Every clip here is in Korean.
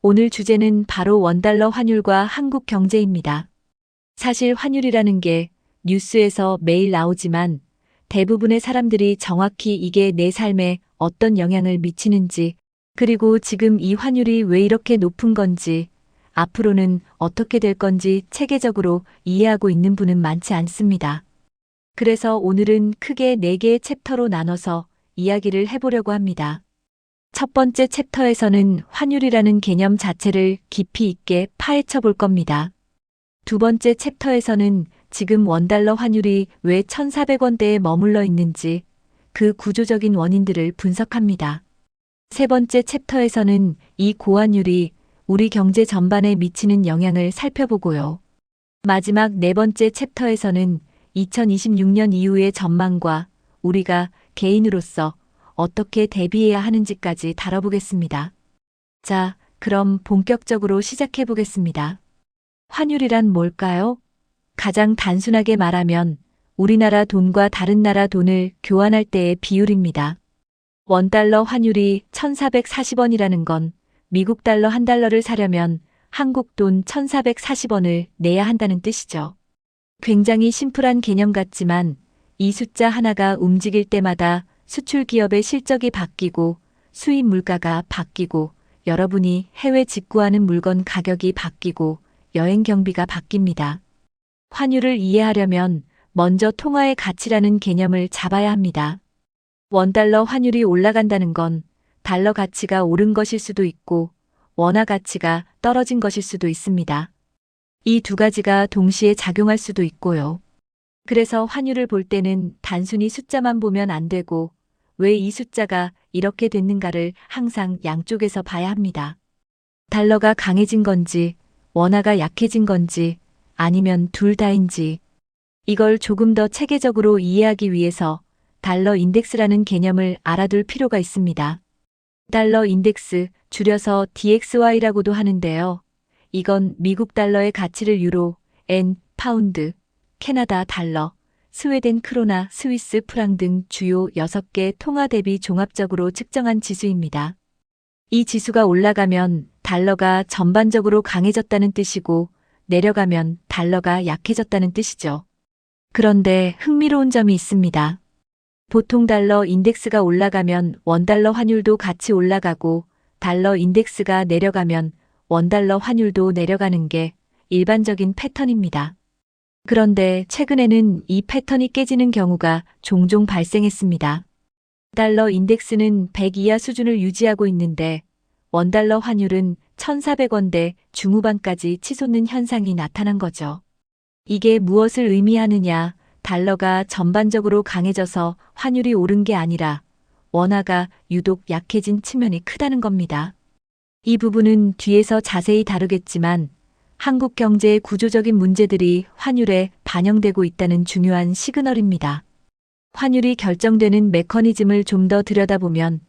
오늘 주제는 바로 원달러 환율과 한국 경제입니다. 사실 환율이라는 게 뉴스에서 매일 나오지만 대부분의 사람들이 정확히 이게 내 삶에 어떤 영향을 미치는지, 그리고 지금 이 환율이 왜 이렇게 높은 건지, 앞으로는 어떻게 될 건지 체계적으로 이해하고 있는 분은 많지 않습니다. 그래서 오늘은 크게 4개의 챕터로 나눠서 이야기를 해보려고 합니다. 첫 번째 챕터에서는 환율이라는 개념 자체를 깊이 있게 파헤쳐 볼 겁니다. 두 번째 챕터에서는 지금 원달러 환율이 왜 1,400원대에 머물러 있는지 그 구조적인 원인들을 분석합니다. 세 번째 챕터에서는 이 고환율이 우리 경제 전반에 미치는 영향을 살펴보고요. 마지막 네 번째 챕터에서는 2026년 이후의 전망과 우리가 개인으로서 어떻게 대비해야 하는지까지 다뤄보겠습니다. 자, 그럼 본격적으로 시작해 보겠습니다. 환율이란 뭘까요? 가장 단순하게 말하면 우리나라 돈과 다른 나라 돈을 교환할 때의 비율입니다. 원달러 환율이 1,440원이라는 건 미국 달러 한 달러를 사려면 한국 돈 1,440원을 내야 한다는 뜻이죠. 굉장히 심플한 개념 같지만 이 숫자 하나가 움직일 때마다 수출 기업의 실적이 바뀌고 수입 물가가 바뀌고 여러분이 해외 직구하는 물건 가격이 바뀌고 여행 경비가 바뀝니다. 환율을 이해하려면 먼저 통화의 가치라는 개념을 잡아야 합니다. 원달러 환율이 올라간다는 건 달러 가치가 오른 것일 수도 있고 원화 가치가 떨어진 것일 수도 있습니다. 이 두 가지가 동시에 작용할 수도 있고요. 그래서 환율을 볼 때는 단순히 숫자만 보면 안 되고 왜 이 숫자가 이렇게 됐는가를 항상 양쪽에서 봐야 합니다. 달러가 강해진 건지 원화가 약해진 건지 아니면 둘 다인지, 이걸 조금 더 체계적으로 이해하기 위해서 달러 인덱스라는 개념을 알아둘 필요가 있습니다. 달러 인덱스, 줄여서 DXY라고도 하는데요. 이건 미국 달러의 가치를 유로, 엔, 파운드, 캐나다 달러, 스웨덴 크로나, 스위스 프랑 등 주요 6개 통화 대비 종합적으로 측정한 지수입니다. 이 지수가 올라가면 달러가 전반적으로 강해졌다는 뜻이고 내려가면 달러가 약해졌다는 뜻이죠. 그런데 흥미로운 점이 있습니다. 보통 달러 인덱스가 올라가면 원달러 환율도 같이 올라가고 달러 인덱스가 내려가면 원달러 환율도 내려가는 게 일반적인 패턴입니다. 그런데 최근에는 이 패턴이 깨지는 경우가 종종 발생했습니다. 달러 인덱스는 100 이하 수준을 유지하고 있는데 원달러 환율은 1,400원대 중후반까지 치솟는 현상이 나타난 거죠. 이게 무엇을 의미하느냐? 달러가 전반적으로 강해져서 환율이 오른 게 아니라 원화가 유독 약해진 측면이 크다는 겁니다. 이 부분은 뒤에서 자세히 다루겠지만 한국 경제의 구조적인 문제들이 환율에 반영되고 있다는 중요한 시그널입니다. 환율이 결정되는 메커니즘을 좀 더 들여다보면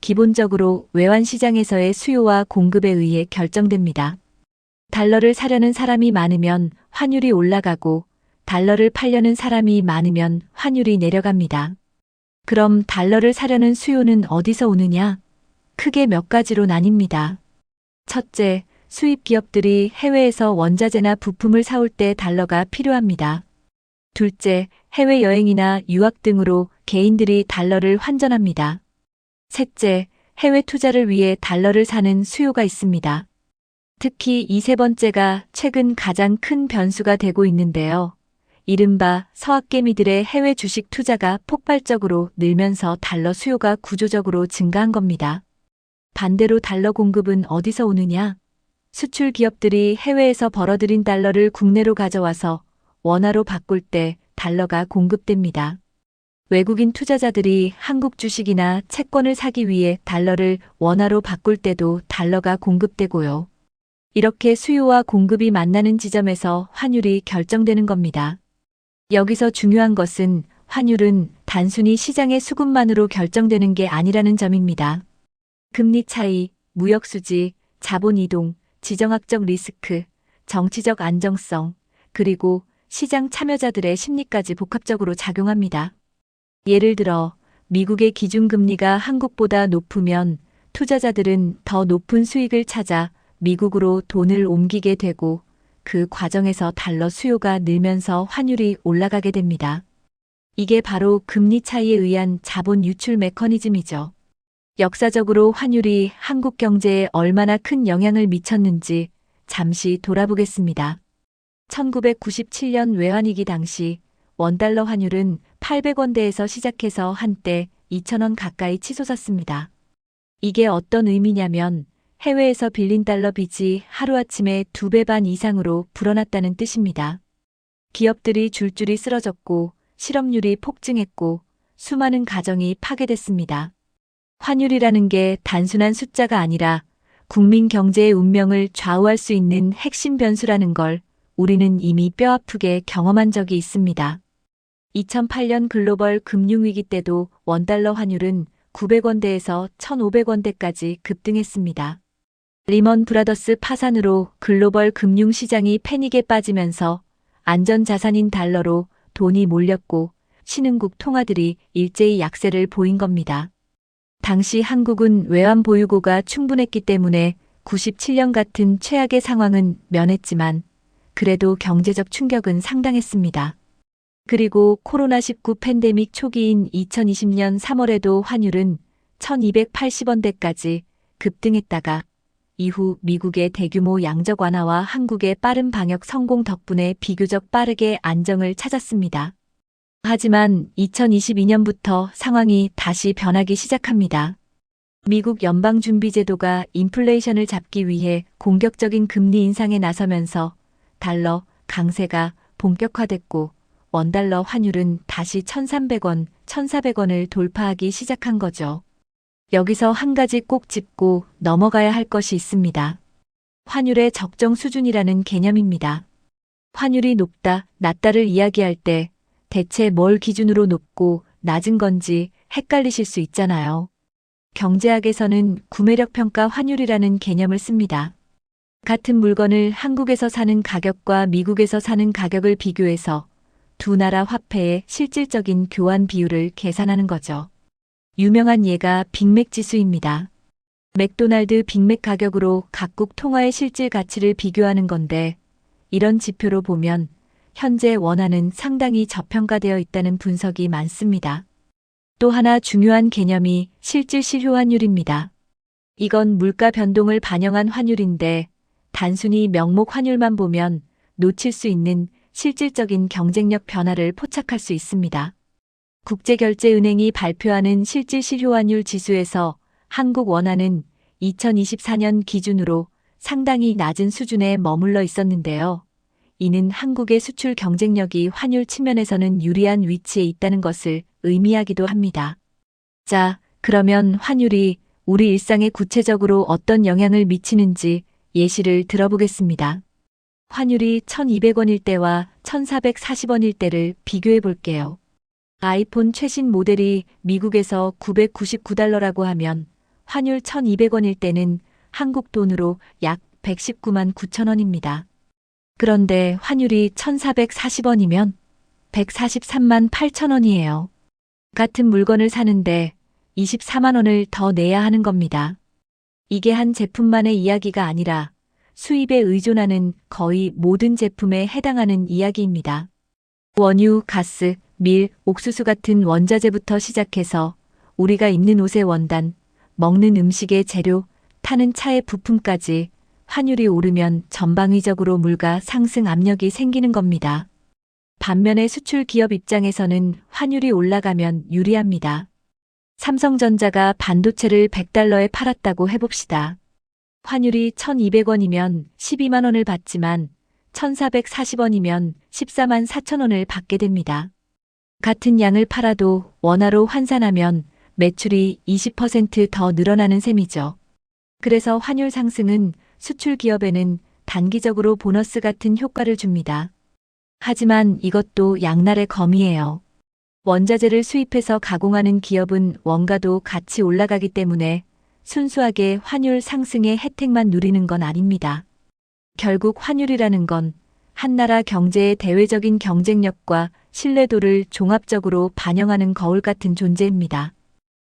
기본적으로 외환 시장에서의 수요와 공급에 의해 결정됩니다. 달러를 사려는 사람이 많으면 환율이 올라가고 달러를 팔려는 사람이 많으면 환율이 내려갑니다. 그럼 달러를 사려는 수요는 어디서 오느냐? 크게 몇 가지로 나뉩니다. 첫째, 수입 기업들이 해외에서 원자재나 부품을 사올 때 달러가 필요합니다. 둘째, 해외여행이나 유학 등으로 개인들이 달러를 환전합니다. 셋째, 해외 투자를 위해 달러를 사는 수요가 있습니다. 특히 이 세 번째가 최근 가장 큰 변수가 되고 있는데요. 이른바 서학개미들의 해외 주식 투자가 폭발적으로 늘면서 달러 수요가 구조적으로 증가한 겁니다. 반대로 달러 공급은 어디서 오느냐? 수출 기업들이 해외에서 벌어들인 달러를 국내로 가져와서 원화로 바꿀 때 달러가 공급됩니다. 외국인 투자자들이 한국 주식이나 채권을 사기 위해 달러를 원화로 바꿀 때도 달러가 공급되고요. 이렇게 수요와 공급이 만나는 지점에서 환율이 결정되는 겁니다. 여기서 중요한 것은 환율은 단순히 시장의 수급만으로 결정되는 게 아니라는 점입니다. 금리 차이, 무역 수지, 자본 이동, 지정학적 리스크, 정치적 안정성, 그리고 시장 참여자들의 심리까지 복합적으로 작용합니다. 예를 들어 미국의 기준금리가 한국보다 높으면 투자자들은 더 높은 수익을 찾아 미국으로 돈을 옮기게 되고 그 과정에서 달러 수요가 늘면서 환율이 올라가게 됩니다. 이게 바로 금리 차이에 의한 자본 유출 메커니즘이죠. 역사적으로 환율이 한국 경제에 얼마나 큰 영향을 미쳤는지 잠시 돌아보겠습니다. 1997년 외환위기 당시 원달러 환율은 800원대에서 시작해서 한때 2,000원 가까이 치솟았습니다. 이게 어떤 의미냐면 해외에서 빌린 달러 빚이 하루아침에 2배 반 이상으로 불어났다는 뜻입니다. 기업들이 줄줄이 쓰러졌고 실업률이 폭증했고 수많은 가정이 파괴됐습니다. 환율이라는 게 단순한 숫자가 아니라 국민 경제의 운명을 좌우할 수 있는 핵심 변수라는 걸 우리는 이미 뼈아프게 경험한 적이 있습니다. 2008년 글로벌 금융위기 때도 원달러 환율은 900원대에서 1,500원대까지 급등했습니다. 리먼 브라더스 파산으로 글로벌 금융시장이 패닉에 빠지면서 안전자산인 달러로 돈이 몰렸고 신흥국 통화들이 일제히 약세를 보인 겁니다. 당시 한국은 외환 보유고가 충분했기 때문에 97년 같은 최악의 상황은 면했지만 그래도 경제적 충격은 상당했습니다. 그리고 코로나19 팬데믹 초기인 2020년 3월에도 환율은 1280원대까지 급등했다가 이후 미국의 대규모 양적 완화와 한국의 빠른 방역 성공 덕분에 비교적 빠르게 안정을 찾았습니다. 하지만 2022년부터 상황이 다시 변하기 시작합니다. 미국 연방준비제도가 인플레이션을 잡기 위해 공격적인 금리 인상에 나서면서 달러 강세가 본격화됐고 원달러 환율은 다시 1,300원, 1,400원을 돌파하기 시작한 거죠. 여기서 한 가지 꼭 짚고 넘어가야 할 것이 있습니다. 환율의 적정 수준이라는 개념입니다. 환율이 높다, 낮다를 이야기할 때 대체 뭘 기준으로 높고 낮은 건지 헷갈리실 수 있잖아요. 경제학에서는 구매력 평가 환율이라는 개념을 씁니다. 같은 물건을 한국에서 사는 가격과 미국에서 사는 가격을 비교해서 두 나라 화폐의 실질적인 교환 비율을 계산하는 거죠. 유명한 예가 빅맥 지수입니다. 맥도날드 빅맥 가격으로 각국 통화의 실질 가치를 비교하는 건데 이런 지표로 보면 현재 원화는 상당히 저평가되어 있다는 분석이 많습니다. 또 하나 중요한 개념이 실질 실효환율입니다. 이건 물가 변동을 반영한 환율인데 단순히 명목 환율만 보면 놓칠 수 있는 실질적인 경쟁력 변화를 포착할 수 있습니다. 국제결제은행이 발표하는 실질 실효환율 지수에서 한국 원화는 2024년 기준으로 상당히 낮은 수준에 머물러 있었는데요. 이는 한국의 수출 경쟁력이 환율 측면에서는 유리한 위치에 있다는 것을 의미하기도 합니다. 자, 그러면 환율이 우리 일상에 구체적으로 어떤 영향을 미치는지 예시를 들어보겠습니다. 환율이 1,200원일 때와 1,440원일 때를 비교해 볼게요. 아이폰 최신 모델이 미국에서 999달러라고 하면 환율 1,200원일 때는 한국 돈으로 약 119만 9천 원입니다. 그런데 환율이 1,440원이면 143만 8천 원이에요. 같은 물건을 사는데 24만 원을 더 내야 하는 겁니다. 이게 한 제품만의 이야기가 아니라 수입에 의존하는 거의 모든 제품에 해당하는 이야기입니다. 원유, 가스, 밀, 옥수수 같은 원자재부터 시작해서 우리가 입는 옷의 원단, 먹는 음식의 재료, 타는 차의 부품까지 환율이 오르면 전방위적으로 물가 상승 압력이 생기는 겁니다. 반면에 수출 기업 입장에서는 환율이 올라가면 유리합니다. 삼성전자가 반도체를 100달러에 팔았다고 해봅시다. 환율이 1,200원이면 12만 원을 받지만 1,440원이면 14만 4천 원을 받게 됩니다. 같은 양을 팔아도 원화로 환산하면 매출이 20% 더 늘어나는 셈이죠. 그래서 환율 상승은 수출 기업에는 단기적으로 보너스 같은 효과를 줍니다. 하지만 이것도 양날의 검이에요. 원자재를 수입해서 가공하는 기업은 원가도 같이 올라가기 때문에 순수하게 환율 상승의 혜택만 누리는 건 아닙니다. 결국 환율이라는 건 한 나라 경제의 대외적인 경쟁력과 신뢰도를 종합적으로 반영하는 거울 같은 존재입니다.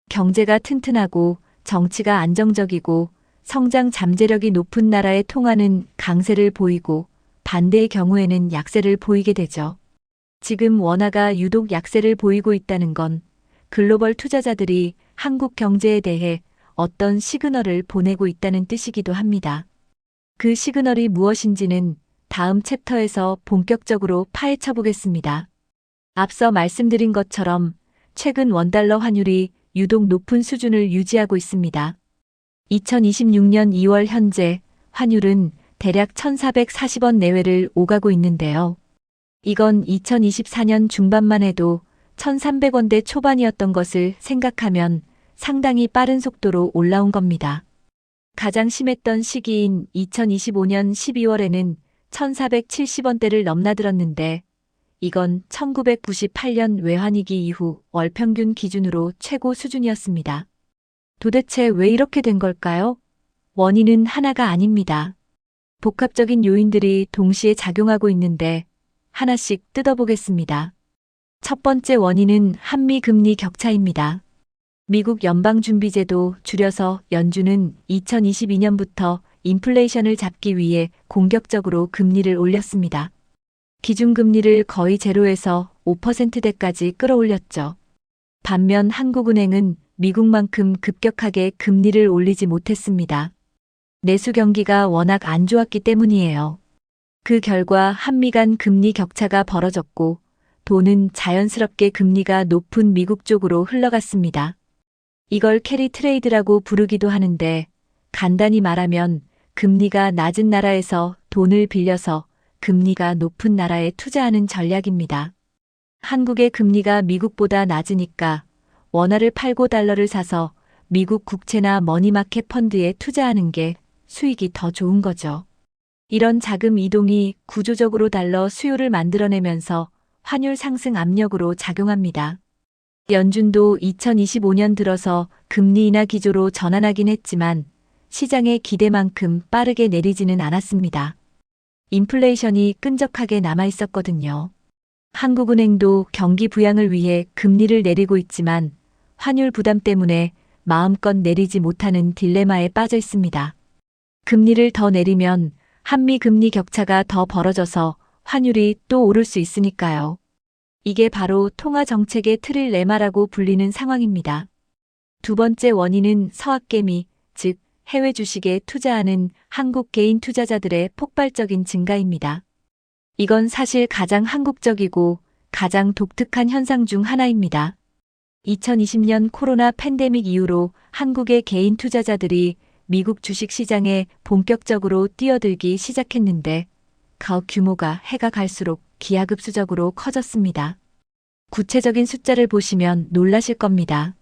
경제가 튼튼하고 정치가 안정적이고 성장 잠재력이 높은 나라의 통화는 강세를 보이고 반대의 경우에는 약세를 보이게 되죠. 지금 원화가 유독 약세를 보이고 있다는 건 글로벌 투자자들이 한국 경제에 대해 어떤 시그널을 보내고 있다는 뜻이기도 합니다. 그 시그널이 무엇인지는 다음 챕터에서 본격적으로 파헤쳐 보겠습니다. 앞서 말씀드린 것처럼 최근 원달러 환율이 유독 높은 수준을 유지하고 있습니다. 2026년 2월 현재 환율은 대략 1,440원 내외를 오가고 있는데요. 이건 2024년 중반만 해도 1,300원대 초반이었던 것을 생각하면 상당히 빠른 속도로 올라온 겁니다. 가장 심했던 시기인 2025년 12월에는 1,470원대를 넘나들었는데 이건 1998년 외환위기 이후 월 평균 기준으로 최고 수준이었습니다. 도대체 왜 이렇게 된 걸까요? 원인은 하나가 아닙니다. 복합적인 요인들이 동시에 작용하고 있는데 하나씩 뜯어보겠습니다. 첫 번째 원인은 한미 금리 격차입니다. 미국 연방준비제도 줄여서 연준은 2022년부터 인플레이션을 잡기 위해 공격적으로 금리를 올렸습니다. 기준금리를 거의 제로에서 5%대까지 끌어올렸죠. 반면 한국은행은 미국만큼 급격하게 금리를 올리지 못했습니다. 내수 경기가 워낙 안 좋았기 때문이에요. 그 결과 한미 간 금리 격차가 벌어졌고 돈은 자연스럽게 금리가 높은 미국 쪽으로 흘러갔습니다. 이걸 캐리 트레이드라고 부르기도 하는데 간단히 말하면 금리가 낮은 나라에서 돈을 빌려서 금리가 높은 나라에 투자하는 전략입니다. 한국의 금리가 미국보다 낮으니까 원화를 팔고 달러를 사서 미국 국채나 머니마켓 펀드에 투자하는 게 수익이 더 좋은 거죠. 이런 자금 이동이 구조적으로 달러 수요를 만들어내면서 환율 상승 압력으로 작용합니다. 연준도 2025년 들어서 금리 인하 기조로 전환하긴 했지만 시장의 기대만큼 빠르게 내리지는 않았습니다. 인플레이션이 끈적하게 남아 있었거든요. 한국은행도 경기 부양을 위해 금리를 내리고 있지만 환율 부담 때문에 마음껏 내리지 못하는 딜레마에 빠져 있습니다. 금리를 더 내리면 한미 금리 격차가 더 벌어져서 환율이 또 오를 수 있으니까요. 이게 바로 통화 정책의 트릴레마라고 불리는 상황입니다. 두 번째 원인은 서학개미, 즉 해외 주식에 투자하는 한국 개인 투자자들의 폭발적인 증가입니다. 이건 사실 가장 한국적이고 가장 독특한 현상 중 하나입니다. 2020년 코로나 팬데믹 이후로 한국의 개인 투자자들이 미국 주식 시장에 본격적으로 뛰어들기 시작했는데 그 규모가 해가 갈수록 기하급수적으로 커졌습니다. 구체적인 숫자를 보시면 놀라실 겁니다.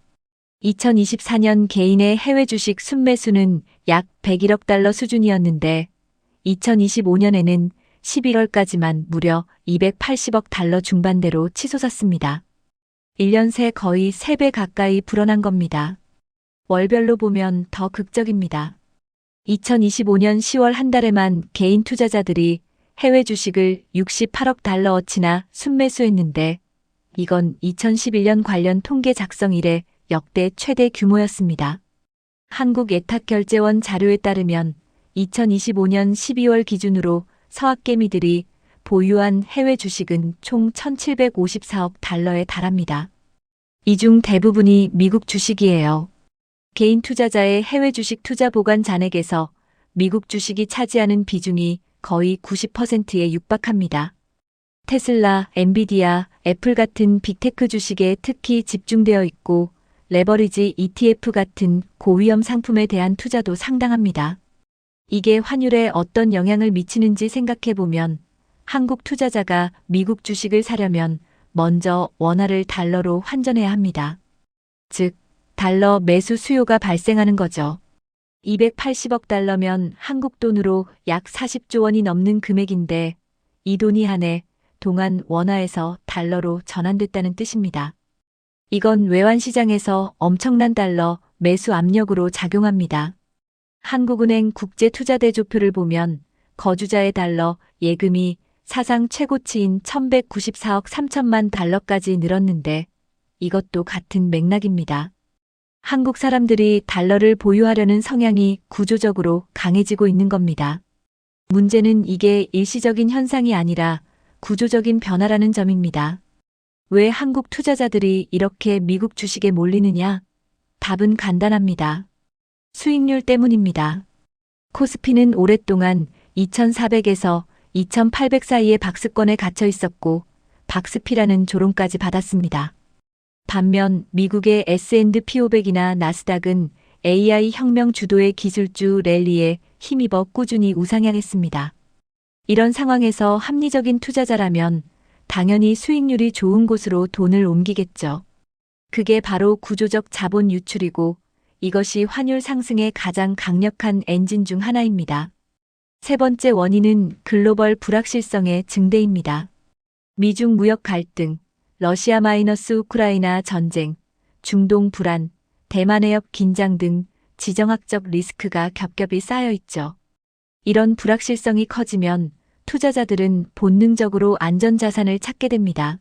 2024년 개인의 해외 주식 순매수는 약 101억 달러 수준이었는데 2025년에는 11월까지만 무려 280억 달러 중반대로 치솟았습니다. 1년 새 거의 3배 가까이 불어난 겁니다. 월별로 보면 더 극적입니다. 2025년 10월 한 달에만 개인 투자자들이 해외 주식을 68억 달러어치나 순매수했는데 이건 2011년 관련 통계 작성 이래 역대 최대 규모였습니다. 한국예탁결제원 자료에 따르면 2025년 12월 기준으로 서학개미들이 보유한 해외 주식은 총 1,754억 달러에 달합니다. 이 중 대부분이 미국 주식이에요. 개인 투자자의 해외 주식 투자 보관 잔액에서 미국 주식이 차지하는 비중이 거의 90%에 육박합니다. 테슬라, 엔비디아, 애플 같은 빅테크 주식에 특히 집중되어 있고 레버리지 ETF 같은 고위험 상품에 대한 투자도 상당합니다. 이게 환율에 어떤 영향을 미치는지 생각해보면 한국 투자자가 미국 주식을 사려면 먼저 원화를 달러로 환전해야 합니다. 즉, 달러 매수 수요가 발생하는 거죠. 280억 달러면 한국 돈으로 약 40조 원이 넘는 금액인데 이 돈이 한 해 동안 원화에서 달러로 전환됐다는 뜻입니다. 이건 외환시장에서 엄청난 달러 매수 압력으로 작용합니다. 한국은행 국제투자대조표를 보면 거주자의 달러 예금이 사상 최고치인 1194억 3천만 달러까지 늘었는데 이것도 같은 맥락입니다. 한국 사람들이 달러를 보유하려는 성향이 구조적으로 강해지고 있는 겁니다. 문제는 이게 일시적인 현상이 아니라 구조적인 변화라는 점입니다. 왜 한국 투자자들이 이렇게 미국 주식에 몰리느냐? 답은 간단합니다. 수익률 때문입니다. 코스피는 오랫동안 2,400에서 2,800 사이의 박스권에 갇혀 있었고 박스피라는 조롱까지 받았습니다. 반면 미국의 S&P 500이나 나스닥은 AI 혁명 주도의 기술주 랠리에 힘입어 꾸준히 우상향했습니다. 이런 상황에서 합리적인 투자자라면 당연히 수익률이 좋은 곳으로 돈을 옮기겠죠. 그게 바로 구조적 자본 유출이고 이것이 환율 상승의 가장 강력한 엔진 중 하나입니다. 세 번째 원인은 글로벌 불확실성의 증대입니다. 미중 무역 갈등, 러시아-우크라이나 전쟁, 중동 불안, 대만 해협 긴장 등 지정학적 리스크가 겹겹이 쌓여 있죠. 이런 불확실성이 커지면 투자자들은 본능적으로 안전자산을 찾게 됩니다.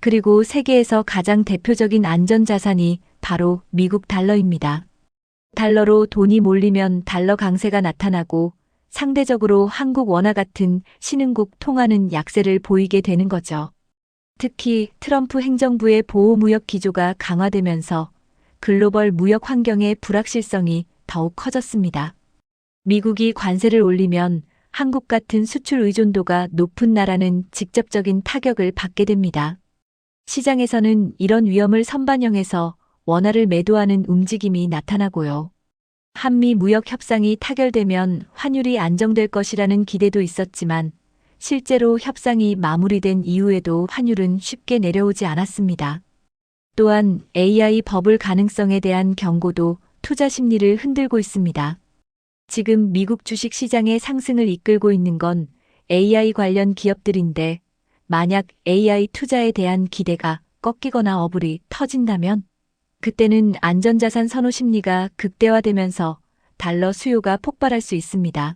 그리고 세계에서 가장 대표적인 안전자산이 바로 미국 달러입니다. 달러로 돈이 몰리면 달러 강세가 나타나고 상대적으로 한국 원화 같은 신흥국 통화는 약세를 보이게 되는 거죠. 특히 트럼프 행정부의 보호무역 기조가 강화되면서 글로벌 무역 환경의 불확실성이 더욱 커졌습니다. 미국이 관세를 올리면 한국 같은 수출 의존도가 높은 나라는 직접적인 타격을 받게 됩니다. 시장에서는 이런 위험을 선반영해서 원화를 매도하는 움직임이 나타나고요. 한미 무역 협상이 타결되면 환율이 안정될 것이라는 기대도 있었지만 실제로 협상이 마무리된 이후에도 환율은 쉽게 내려오지 않았습니다. 또한 AI 버블 가능성에 대한 경고도 투자 심리를 흔들고 있습니다. 지금 미국 주식 시장의 상승을 이끌고 있는 건 AI 관련 기업들인데 만약 AI 투자에 대한 기대가 꺾이거나 어불이 터진다면 그때는 안전자산 선호 심리가 극대화되면서 달러 수요가 폭발할 수 있습니다.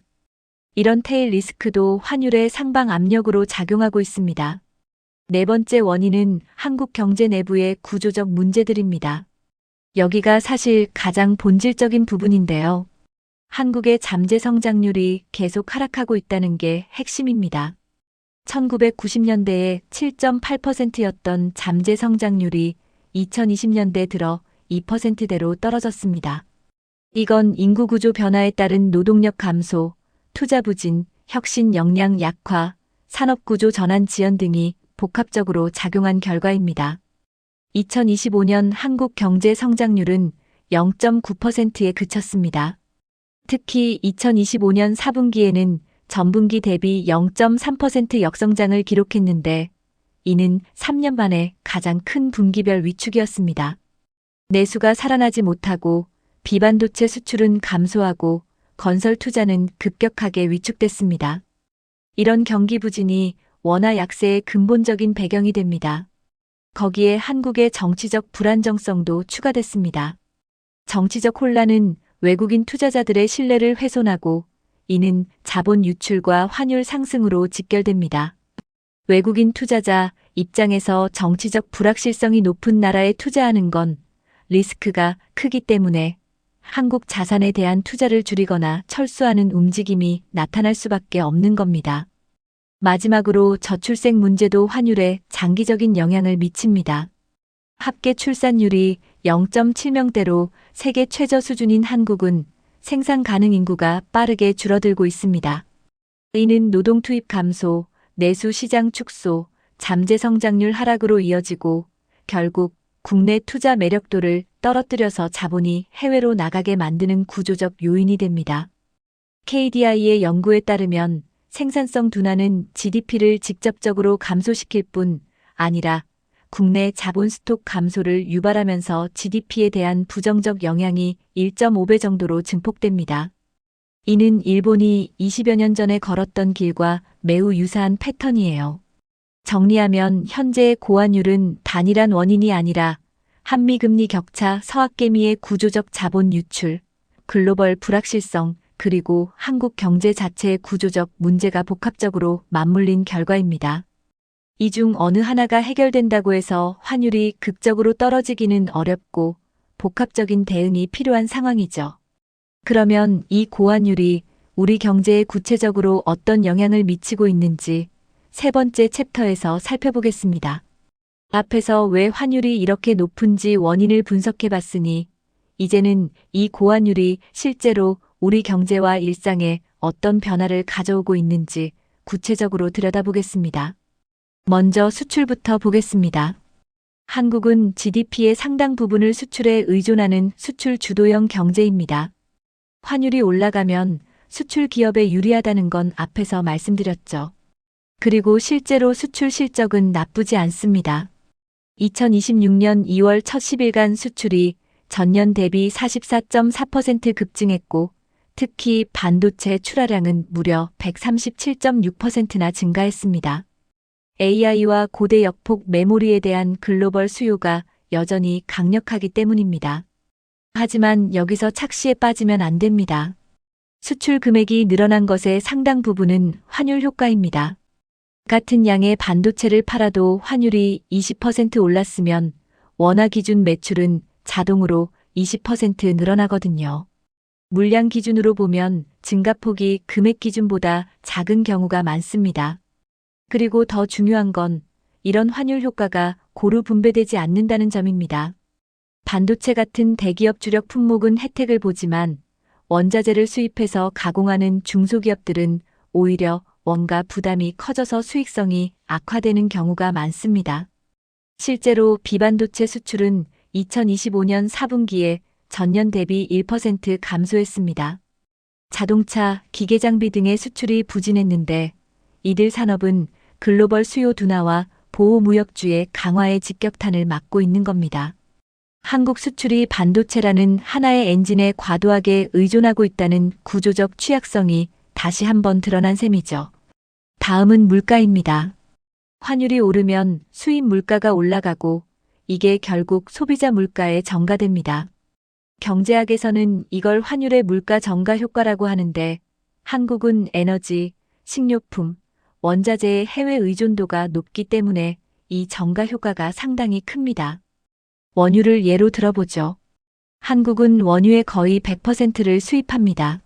이런 테일 리스크도 환율의 상방 압력으로 작용하고 있습니다. 네 번째 원인은 한국 경제 내부의 구조적 문제들입니다. 여기가 사실 가장 본질적인 부분인데요. 한국의 잠재 성장률이 계속 하락하고 있다는 게 핵심입니다. 1990년대에 7.8%였던 잠재 성장률이 2020년대 들어 2%대로 떨어졌습니다. 이건 인구 구조 변화에 따른 노동력 감소, 투자 부진, 혁신 역량 약화, 산업 구조 전환 지연 등이 복합적으로 작용한 결과입니다. 2025년 한국 경제 성장률은 0.9%에 그쳤습니다. 특히 2025년 4분기에는 전분기 대비 0.3% 역성장을 기록했는데 이는 3년 만에 가장 큰 분기별 위축이었습니다. 내수가 살아나지 못하고 비반도체 수출은 감소하고 건설 투자는 급격하게 위축됐습니다. 이런 경기 부진이 원화 약세의 근본적인 배경이 됩니다. 거기에 한국의 정치적 불안정성도 추가됐습니다. 정치적 혼란은 외국인 투자자들의 신뢰를 훼손하고 이는 자본 유출과 환율 상승으로 직결됩니다. 외국인 투자자 입장에서 정치적 불확실성이 높은 나라에 투자하는 건 리스크가 크기 때문에 한국 자산에 대한 투자를 줄이거나 철수하는 움직임이 나타날 수밖에 없는 겁니다. 마지막으로 저출생 문제도 환율에 장기적인 영향을 미칩니다. 합계 출산율이 0.7명대로 세계 최저 수준인 한국은 생산 가능 인구가 빠르게 줄어들고 있습니다. 이는 노동 투입 감소, 내수 시장 축소, 잠재 성장률 하락으로 이어지고 결국 국내 투자 매력도를 떨어뜨려서 자본이 해외로 나가게 만드는 구조적 요인이 됩니다. KDI의 연구에 따르면 생산성 둔화는 GDP를 직접적으로 감소시킬 뿐 아니라 국내 자본 스톡 감소를 유발하면서 GDP에 대한 부정적 영향이 1.5배 정도로 증폭됩니다. 이는 일본이 20여 년 전에 걸었던 길과 매우 유사한 패턴이에요. 정리하면 현재의 고환율은 단일한 원인이 아니라 한미금리 격차, 서학개미의 구조적 자본 유출, 글로벌 불확실성, 그리고 한국 경제 자체의 구조적 문제가 복합적으로 맞물린 결과입니다. 이 중 어느 하나가 해결된다고 해서 환율이 극적으로 떨어지기는 어렵고 복합적인 대응이 필요한 상황이죠. 그러면 이 고환율이 우리 경제에 구체적으로 어떤 영향을 미치고 있는지 세 번째 챕터에서 살펴보겠습니다. 앞에서 왜 환율이 이렇게 높은지 원인을 분석해 봤으니 이제는 이 고환율이 실제로 우리 경제와 일상에 어떤 변화를 가져오고 있는지 구체적으로 들여다보겠습니다. 먼저 수출부터 보겠습니다. 한국은 GDP의 상당 부분을 수출에 의존하는 수출 주도형 경제입니다. 환율이 올라가면 수출 기업에 유리하다는 건 앞에서 말씀드렸죠. 그리고 실제로 수출 실적은 나쁘지 않습니다. 2026년 2월 첫 10일간 수출이 전년 대비 44.4% 급증했고 특히 반도체 출하량은 무려 137.6%나 증가했습니다. AI와 고대 역폭 메모리에 대한 글로벌 수요가 여전히 강력하기 때문입니다. 하지만 여기서 착시에 빠지면 안 됩니다. 수출 금액이 늘어난 것의 상당 부분은 환율 효과입니다. 같은 양의 반도체를 팔아도 환율이 20% 올랐으면 원화 기준 매출은 자동으로 20% 늘어나거든요. 물량 기준으로 보면 증가폭이 금액 기준보다 작은 경우가 많습니다. 그리고 더 중요한 건 이런 환율 효과가 고루 분배되지 않는다는 점입니다. 반도체 같은 대기업 주력 품목은 혜택을 보지만 원자재를 수입해서 가공하는 중소기업들은 오히려 원가 부담이 커져서 수익성이 악화되는 경우가 많습니다. 실제로 비반도체 수출은 2025년 4분기에 전년 대비 1% 감소했습니다. 자동차, 기계장비 등의 수출이 부진했는데 이들 산업은 글로벌 수요 둔화와 보호무역주의 강화의 직격탄을 맞고 있는 겁니다. 한국 수출이 반도체라는 하나의 엔진에 과도하게 의존하고 있다는 구조적 취약성이 다시 한번 드러난 셈이죠. 다음은 물가입니다. 환율이 오르면 수입 물가가 올라가고 이게 결국 소비자 물가에 전가됩니다. 경제학에서는 이걸 환율의 물가 전가 효과라고 하는데 한국은 에너지, 식료품, 원자재의 해외 의존도가 높기 때문에 이 전가 효과가 상당히 큽니다. 원유를 예로 들어보죠. 한국은 원유의 거의 100%를 수입합니다.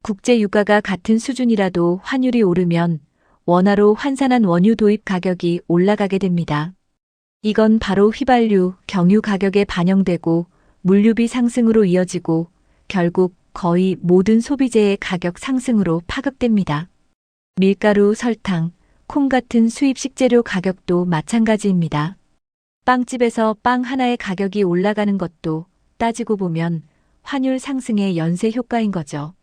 국제 유가가 같은 수준이라도 환율이 오르면 원화로 환산한 원유 도입 가격이 올라가게 됩니다. 이건 바로 휘발유, 경유 가격에 반영되고 물류비 상승으로 이어지고 결국 거의 모든 소비재의 가격 상승으로 파급됩니다. 밀가루, 설탕, 콩 같은 수입 식재료 가격도 마찬가지입니다. 빵집에서 빵 하나의 가격이 올라가는 것도 따지고 보면 환율 상승의 연쇄 효과인 거죠.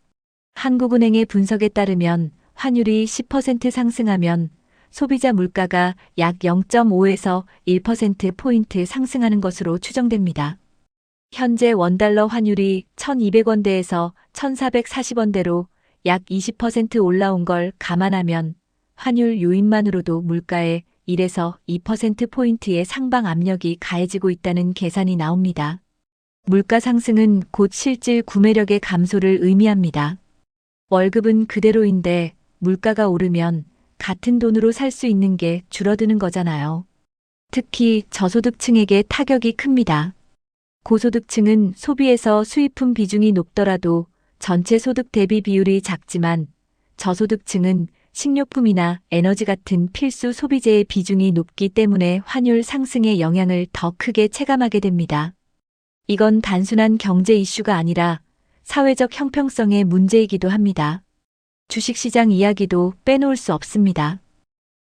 한국은행의 분석에 따르면 환율이 10% 상승하면 소비자 물가가 약 0.5에서 1%포인트 상승하는 것으로 추정됩니다. 현재 원달러 환율이 1,200원대에서 1,440원대로 약 20% 올라온 걸 감안하면 환율 요인만으로도 물가에 1에서 2%포인트의 상방 압력이 가해지고 있다는 계산이 나옵니다. 물가 상승은 곧 실질 구매력의 감소를 의미합니다. 월급은 그대로인데 물가가 오르면 같은 돈으로 살 수 있는 게 줄어드는 거잖아요. 특히 저소득층에게 타격이 큽니다. 고소득층은 소비에서 수입품 비중이 높더라도 전체 소득 대비 비율이 작지만 저소득층은 식료품이나 에너지 같은 필수 소비재의 비중이 높기 때문에 환율 상승의 영향을 더 크게 체감하게 됩니다. 이건 단순한 경제 이슈가 아니라 사회적 형평성의 문제이기도 합니다. 주식시장 이야기도 빼놓을 수 없습니다.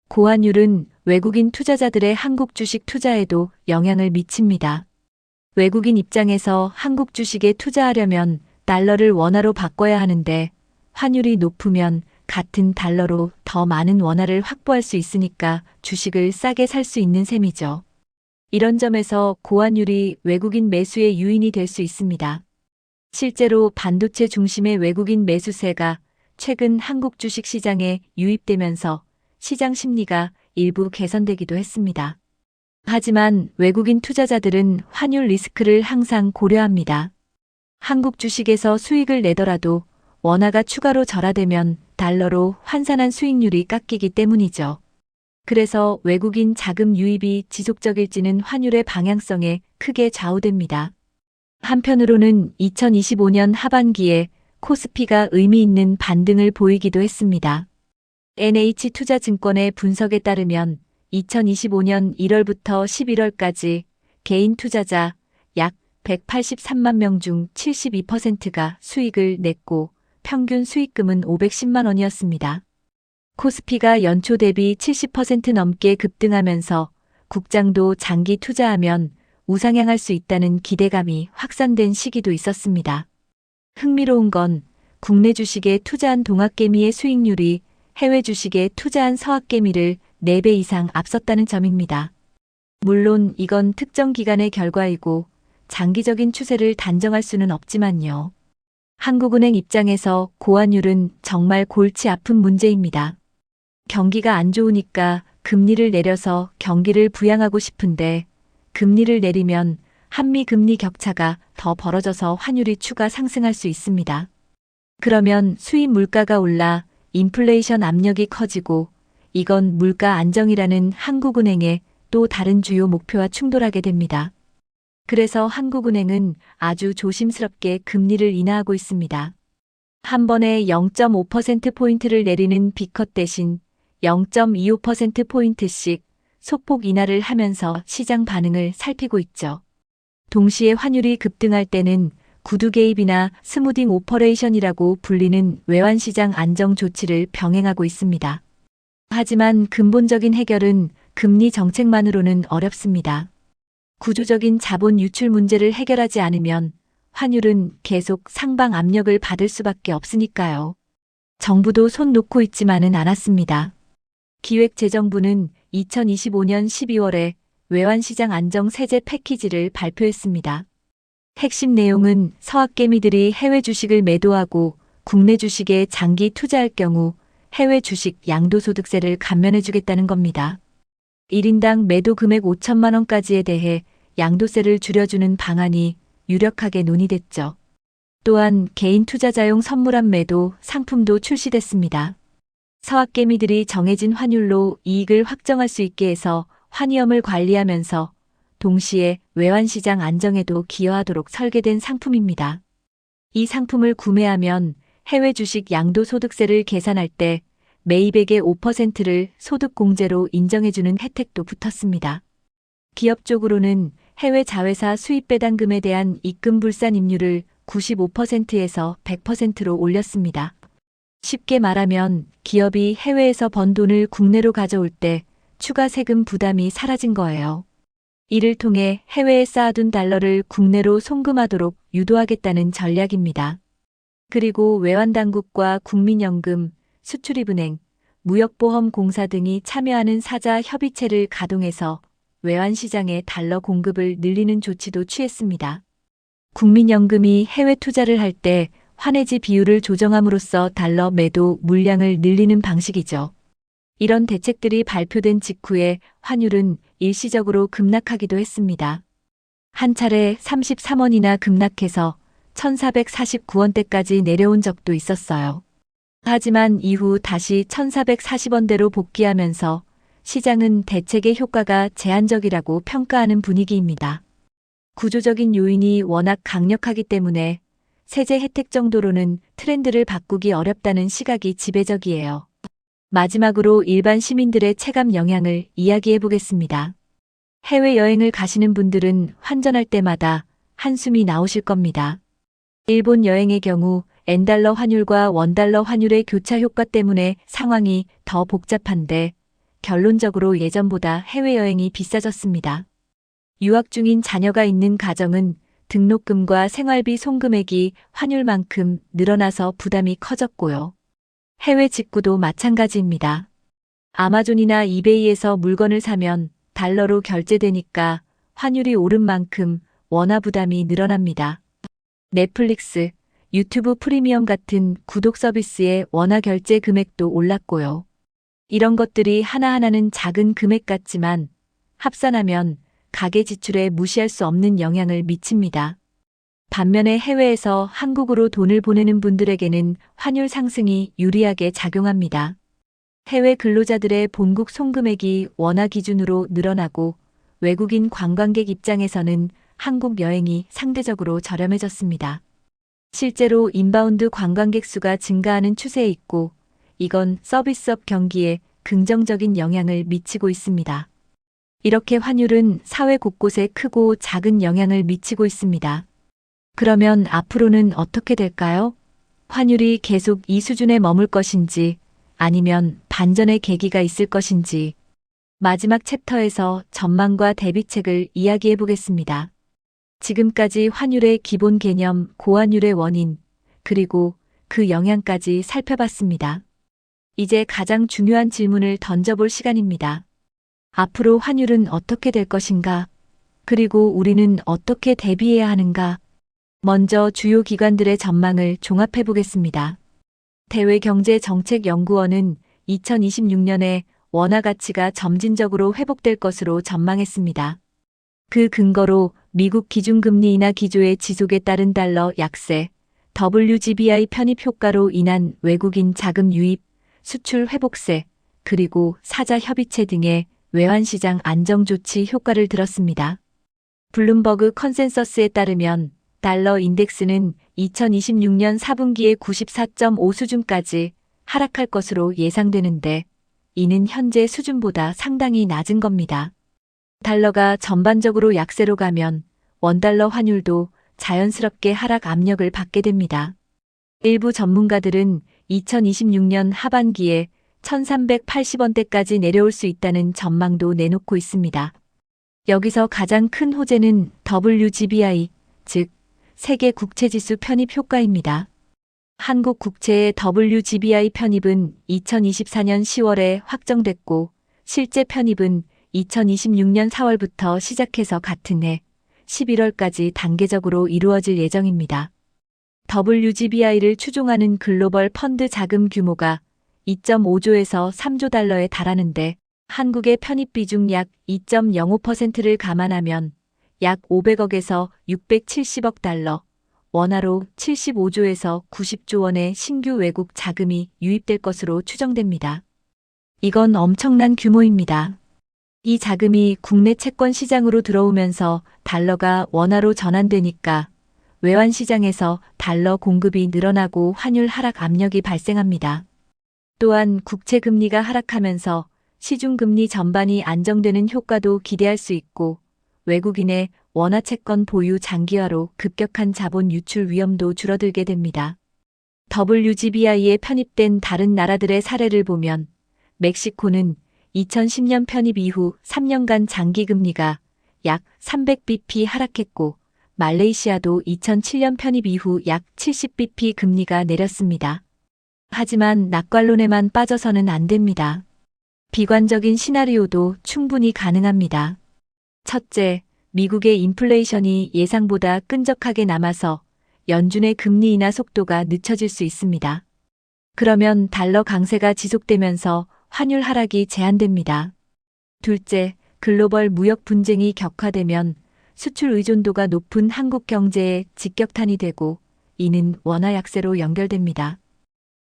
고환율은 외국인 투자자들의 한국 주식 투자에도 영향을 미칩니다. 외국인 입장에서 한국 주식에 투자하려면 달러를 원화로 바꿔야 하는데 환율이 높으면 같은 달러로 더 많은 원화를 확보할 수 있으니까 주식을 싸게 살 수 있는 셈이죠. 이런 점에서 고환율이 외국인 매수의 유인이 될 수 있습니다. 실제로 반도체 중심의 외국인 매수세가 최근 한국 주식 시장에 유입되면서 시장 심리가 일부 개선되기도 했습니다. 하지만 외국인 투자자들은 환율 리스크를 항상 고려합니다. 한국 주식에서 수익을 내더라도 원화가 추가로 절하되면 달러로 환산한 수익률이 깎이기 때문이죠. 그래서 외국인 자금 유입이 지속적일지는 환율의 방향성에 크게 좌우됩니다. 한편으로는 2025년 하반기에 코스피가 의미 있는 반등을 보이기도 했습니다. NH투자증권의 분석에 따르면 2025년 1월부터 11월까지 개인 투자자 약 183만 명 중 72%가 수익을 냈고 평균 수익금은 510만 원이었습니다. 코스피가 연초 대비 70% 넘게 급등하면서 국장도 장기 투자하면 우상향할 수 있다는 기대감이 확산된 시기도 있었습니다. 흥미로운 건 국내 주식에 투자한 동학개미의 수익률이 해외 주식에 투자한 서학개미를 4배 이상 앞섰다는 점입니다. 물론 이건 특정 기간의 결과이고 장기적인 추세를 단정할 수는 없지만요. 한국은행 입장에서 고환율은 정말 골치 아픈 문제입니다. 경기가 안 좋으니까 금리를 내려서 경기를 부양하고 싶은데 금리를 내리면 한미 금리 격차가 더 벌어져서 환율이 추가 상승할 수 있습니다. 그러면 수입 물가가 올라 인플레이션 압력이 커지고 이건 물가 안정이라는 한국은행의 또 다른 주요 목표와 충돌하게 됩니다. 그래서 한국은행은 아주 조심스럽게 금리를 인하하고 있습니다. 한 번에 0.5%포인트를 내리는 B컷 대신 0.25%포인트씩 소폭 인하를 하면서 시장 반응을 살피고 있죠. 동시에 환율이 급등할 때는 구두 개입이나 스무딩 오퍼레이션이라고 불리는 외환시장 안정 조치를 병행하고 있습니다. 하지만 근본적인 해결은 금리 정책만으로는 어렵습니다. 구조적인 자본 유출 문제를 해결하지 않으면 환율은 계속 상방 압력을 받을 수밖에 없으니까요. 정부도 손 놓고 있지만은 않았습니다. 기획재정부는 2025년 12월에 외환시장 안정 세제 패키지를 발표했습니다. 핵심 내용은 서학개미들이 해외 주식을 매도하고 국내 주식에 장기 투자할 경우 해외 주식 양도소득세를 감면해주겠다는 겁니다. 1인당 매도 금액 5천만 원까지에 대해 양도세를 줄여주는 방안이 유력하게 논의됐죠. 또한 개인 투자자용 선물한 매도 상품도 출시됐습니다. 서학개미들이 정해진 환율로 이익을 확정할 수 있게 해서 환위험을 관리하면서 동시에 외환시장 안정에도 기여하도록 설계된 상품입니다. 이 상품을 구매하면 해외 주식 양도소득세를 계산할 때 매입액의 5%를 소득공제로 인정해주는 혜택도 붙었습니다. 기업 쪽으로는 해외 자회사 수입 배당금에 대한 입금 불산임률을 95%에서 100%로 올렸습니다. 쉽게 말하면 기업이 해외에서 번 돈을 국내로 가져올 때 추가 세금 부담이 사라진 거예요. 이를 통해 해외에 쌓아둔 달러를 국내로 송금하도록 유도하겠다는 전략입니다. 그리고 외환당국과 국민연금, 수출입은행, 무역보험공사 등이 참여하는 사자 협의체를 가동해서 외환시장의 달러 공급을 늘리는 조치도 취했습니다. 국민연금이 해외 투자를 할 때 환해지 비율을 조정함으로써 달러 매도 물량을 늘리는 방식이죠. 이런 대책들이 발표된 직후에 환율은 일시적으로 급락하기도 했습니다. 한 차례 33원이나 급락해서 1449원대까지 내려온 적도 있었어요. 하지만 이후 다시 1440원대로 복귀하면서 시장은 대책의 효과가 제한적이라고 평가하는 분위기입니다. 구조적인 요인이 워낙 강력하기 때문에 세제 혜택 정도로는 트렌드를 바꾸기 어렵다는 시각이 지배적이에요. 마지막으로 일반 시민들의 체감 영향을 이야기해 보겠습니다. 해외여행을 가시는 분들은 환전할 때마다 한숨이 나오실 겁니다. 일본 여행의 경우 엔달러 환율과 원달러 환율의 교차 효과 때문에 상황이 더 복잡한데 결론적으로 예전보다 해외여행이 비싸졌습니다. 유학 중인 자녀가 있는 가정은 등록금과 생활비 송금액이 환율만큼 늘어나서 부담이 커졌고요. 해외 직구도 마찬가지입니다. 아마존이나 이베이에서 물건을 사면 달러로 결제되니까 환율이 오른 만큼 원화 부담이 늘어납니다. 넷플릭스, 유튜브 프리미엄 같은 구독 서비스의 원화 결제 금액도 올랐고요. 이런 것들이 하나하나는 작은 금액 같지만 합산하면 가계 지출에 무시할 수 없는 영향을 미칩니다. 반면에 해외에서 한국으로 돈을 보내는 분들에게는 환율 상승이 유리하게 작용합니다. 해외 근로자들의 본국 송금액이 원화 기준으로 늘어나고 외국인 관광객 입장에서는 한국 여행이 상대적으로 저렴해졌습니다. 실제로 인바운드 관광객 수가 증가하는 추세에 있고, 이건 서비스업 경기에 긍정적인 영향을 미치고 있습니다. 이렇게 환율은 사회 곳곳에 크고 작은 영향을 미치고 있습니다. 그러면 앞으로는 어떻게 될까요? 환율이 계속 이 수준에 머물 것인지, 아니면 반전의 계기가 있을 것인지, 마지막 챕터에서 전망과 대비책을 이야기해 보겠습니다. 지금까지 환율의 기본 개념, 고환율의 원인, 그리고 그 영향까지 살펴봤습니다. 이제 가장 중요한 질문을 던져볼 시간입니다. 앞으로 환율은 어떻게 될 것인가? 그리고 우리는 어떻게 대비해야 하는가? 먼저 주요 기관들의 전망을 종합해 보겠습니다. 대외경제정책연구원은 2026년에 원화 가치가 점진적으로 회복될 것으로 전망했습니다. 그 근거로 미국 기준금리 인하 기조의 지속에 따른 달러 약세, WGBI 편입 효과로 인한 외국인 자금 유입, 수출 회복세, 그리고 사자 협의체 등의 외환시장 안정 조치 효과를 들었습니다. 블룸버그 컨센서스에 따르면 달러 인덱스는 2026년 4분기에 94.5 수준까지 하락할 것으로 예상되는데, 이는 현재 수준보다 상당히 낮은 겁니다. 달러가 전반적으로 약세로 가면 원달러 환율도 자연스럽게 하락 압력을 받게 됩니다. 일부 전문가들은 2026년 하반기에 1380원대까지 내려올 수 있다는 전망도 내놓고 있습니다. 여기서 가장 큰 호재는 WGBI, 즉 세계 국채지수 편입 효과입니다. 한국 국채의 WGBI 편입은 2024년 10월에 확정됐고, 실제 편입은 2026년 4월부터 시작해서 같은 해 11월까지 단계적으로 이루어질 예정입니다. WGBI를 추종하는 글로벌 펀드 자금 규모가 2.5조에서 3조 달러에 달하는데, 한국의 편입 비중 약 2.05%를 감안하면 약 500억에서 670억 달러, 원화로 75조에서 90조 원의 신규 외국 자금이 유입될 것으로 추정됩니다. 이건 엄청난 규모입니다. 이 자금이 국내 채권 시장으로 들어오면서 달러가 원화로 전환되니까 외환 시장에서 달러 공급이 늘어나고 환율 하락 압력이 발생합니다. 또한 국채 금리가 하락하면서 시중 금리 전반이 안정되는 효과도 기대할 수 있고, 외국인의 원화 채권 보유 장기화로 급격한 자본 유출 위험도 줄어들게 됩니다. WGBI에 편입된 다른 나라들의 사례를 보면, 멕시코는 2010년 편입 이후 3년간 장기 금리가 약 300bp 하락했고, 말레이시아도 2007년 편입 이후 약 70bp 금리가 내렸습니다. 하지만 낙관론에만 빠져서는 안 됩니다. 비관적인 시나리오도 충분히 가능합니다. 첫째, 미국의 인플레이션이 예상보다 끈적하게 남아서 연준의 금리 인하 속도가 늦춰질 수 있습니다. 그러면 달러 강세가 지속되면서 환율 하락이 제한됩니다. 둘째, 글로벌 무역 분쟁이 격화되면 수출 의존도가 높은 한국 경제에 직격탄이 되고, 이는 원화 약세로 연결됩니다.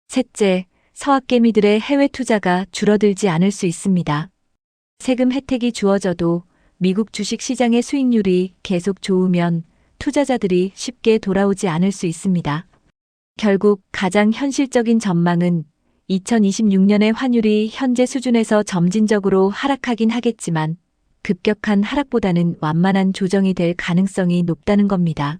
셋째, 서학개미들의 해외 투자가 줄어들지 않을 수 있습니다. 세금 혜택이 주어져도 미국 주식 시장의 수익률이 계속 좋으면 투자자들이 쉽게 돌아오지 않을 수 있습니다. 결국 가장 현실적인 전망은 2026년의 환율이 현재 수준에서 점진적으로 하락하긴 하겠지만, 급격한 하락보다는 완만한 조정이 될 가능성이 높다는 겁니다.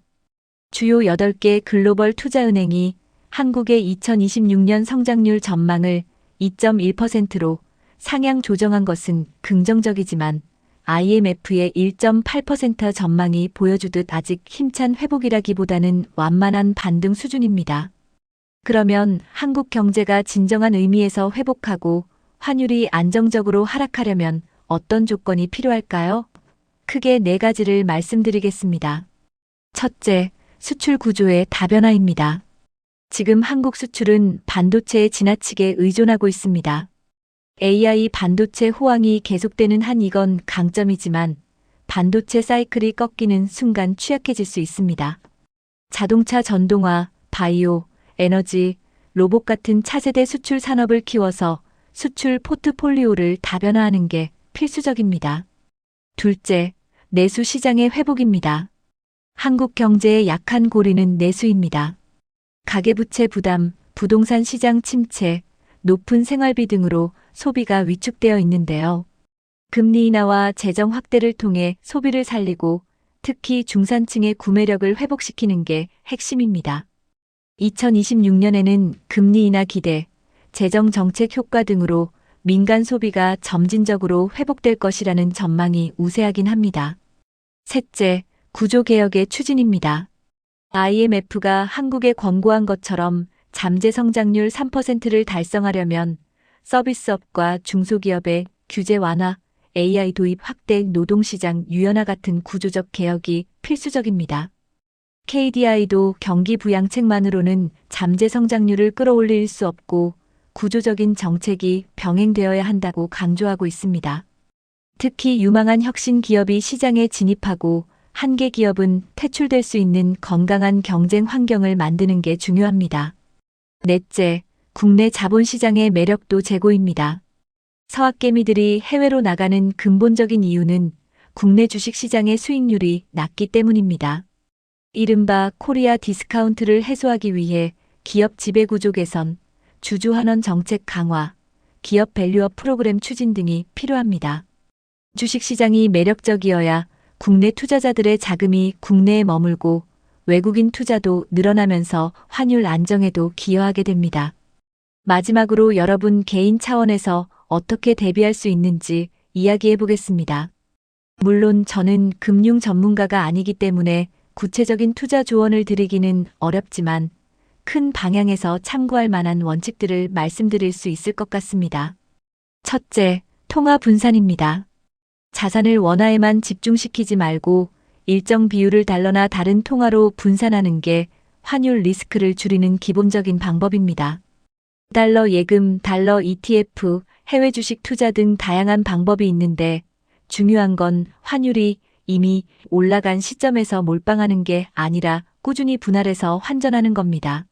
주요 8개 글로벌 투자은행이 한국의 2026년 성장률 전망을 2.1%로 상향 조정한 것은 긍정적이지만, IMF의 1.8% 전망이 보여주듯 아직 힘찬 회복이라기보다는 완만한 반등 수준입니다. 그러면 한국 경제가 진정한 의미에서 회복하고 환율이 안정적으로 하락하려면 어떤 조건이 필요할까요? 크게 4가지를 말씀드리겠습니다. 첫째, 수출 구조의 다변화입니다. 지금 한국 수출은 반도체에 지나치게 의존하고 있습니다. AI 반도체 호황이 계속되는 한 이건 강점이지만, 반도체 사이클이 꺾이는 순간 취약해질 수 있습니다. 자동차 전동화, 바이오, 에너지, 로봇 같은 차세대 수출 산업을 키워서 수출 포트폴리오를 다변화하는 게 필수적입니다. 둘째, 내수 시장의 회복입니다. 한국 경제의 약한 고리는 내수입니다. 가계부채 부담, 부동산 시장 침체, 높은 생활비 등으로 소비가 위축되어 있는데요. 금리 인하와 재정 확대를 통해 소비를 살리고 특히 중산층의 구매력을 회복시키는 게 핵심입니다. 2026년에는 금리 인하 기대, 재정 정책 효과 등으로 민간 소비가 점진적으로 회복될 것이라는 전망이 우세하긴 합니다. 셋째, 구조개혁의 추진입니다. IMF가 한국에 권고한 것처럼 잠재 성장률 3%를 달성하려면 서비스업과 중소기업의 규제 완화, AI 도입 확대, 노동시장 유연화 같은 구조적 개혁이 필수적입니다. KDI도 경기 부양책만으로는 잠재 성장률을 끌어올릴 수 없고 구조적인 정책이 병행되어야 한다고 강조하고 있습니다. 특히 유망한 혁신 기업이 시장에 진입하고 한계 기업은 퇴출될 수 있는 건강한 경쟁 환경을 만드는 게 중요합니다. 넷째, 국내 자본시장의 매력도 제고입니다. 서학개미들이 해외로 나가는 근본적인 이유는 국내 주식시장의 수익률이 낮기 때문입니다. 이른바 코리아 디스카운트를 해소하기 위해 기업 지배구조 개선, 주주환원 정책 강화, 기업 밸류업 프로그램 추진 등이 필요합니다. 주식시장이 매력적이어야 국내 투자자들의 자금이 국내에 머물고 외국인 투자도 늘어나면서 환율 안정에도 기여하게 됩니다. 마지막으로 여러분 개인 차원에서 어떻게 대비할 수 있는지 이야기해 보겠습니다. 물론 저는 금융 전문가가 아니기 때문에 구체적인 투자 조언을 드리기는 어렵지만 큰 방향에서 참고할 만한 원칙들을 말씀드릴 수 있을 것 같습니다. 첫째, 통화 분산입니다. 자산을 원화에만 집중시키지 말고 일정 비율을 달러나 다른 통화로 분산하는 게 환율 리스크를 줄이는 기본적인 방법입니다. 달러 예금, 달러 ETF, 해외 주식 투자 등 다양한 방법이 있는데 중요한 건 환율이 이미 올라간 시점에서 몰빵하는 게 아니라 꾸준히 분할해서 환전하는 겁니다.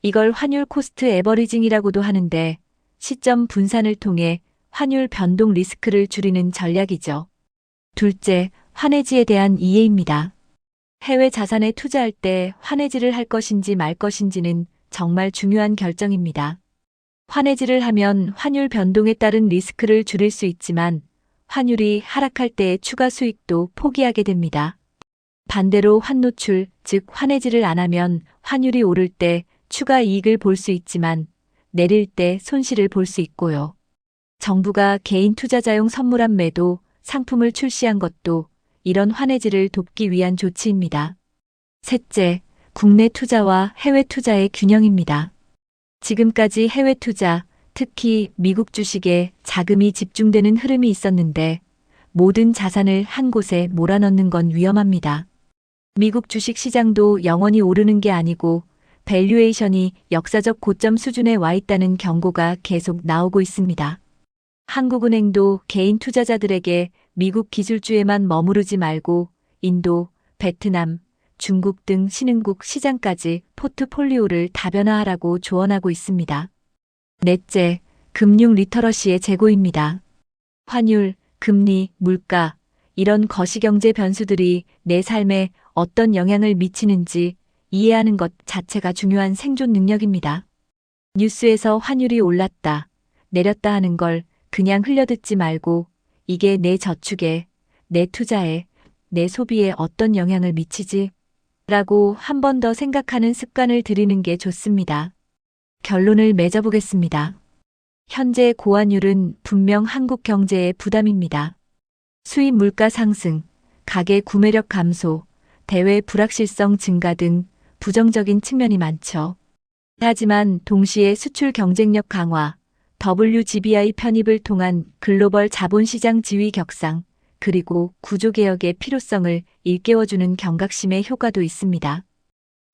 이걸 환율 코스트 에버리징이라고도 하는데 시점 분산을 통해 환율 변동 리스크를 줄이는 전략이죠. 둘째, 환해지에 대한 이해입니다. 해외 자산에 투자할 때 환해지를 할 것인지 말 것인지는 정말 중요한 결정입니다. 환해지를 하면 환율 변동에 따른 리스크를 줄일 수 있지만 환율이 하락할 때의 추가 수익도 포기하게 됩니다. 반대로 환노출, 즉 환해지를 안 하면 환율이 오를 때 추가 이익을 볼 수 있지만 내릴 때 손실을 볼 수 있고요. 정부가 개인 투자자용 선물한 매도, 상품을 출시한 것도 이런 환해지를 돕기 위한 조치입니다. 셋째, 국내 투자와 해외 투자의 균형입니다. 지금까지 해외 투자, 특히 미국 주식에 자금이 집중되는 흐름이 있었는데 모든 자산을 한 곳에 몰아넣는 건 위험합니다. 미국 주식 시장도 영원히 오르는 게 아니고 밸류에이션이 역사적 고점 수준에 와 있다는 경고가 계속 나오고 있습니다. 한국은행도 개인 투자자들에게 미국 기술주에만 머무르지 말고 인도, 베트남, 중국 등 신흥국 시장까지 포트폴리오를 다변화하라고 조언하고 있습니다. 넷째, 금융 리터러시의 제고입니다. 환율, 금리, 물가, 이런 거시경제 변수들이 내 삶에 어떤 영향을 미치는지 이해하는 것 자체가 중요한 생존 능력입니다. 뉴스에서 환율이 올랐다, 내렸다 하는 걸 그냥 흘려듣지 말고 이게 내 저축에, 내 투자에, 내 소비에 어떤 영향을 미치지? 라고 한 번 더 생각하는 습관을 들이는 게 좋습니다. 결론을 맺어보겠습니다. 현재 고환율은 분명 한국 경제의 부담입니다. 수입 물가 상승, 가계 구매력 감소, 대외 불확실성 증가 등 부정적인 측면이 많죠. 하지만 동시에 수출 경쟁력 강화, WGBI 편입을 통한 글로벌 자본시장 지위 격상, 그리고 구조개혁의 필요성을 일깨워주는 경각심의 효과도 있습니다.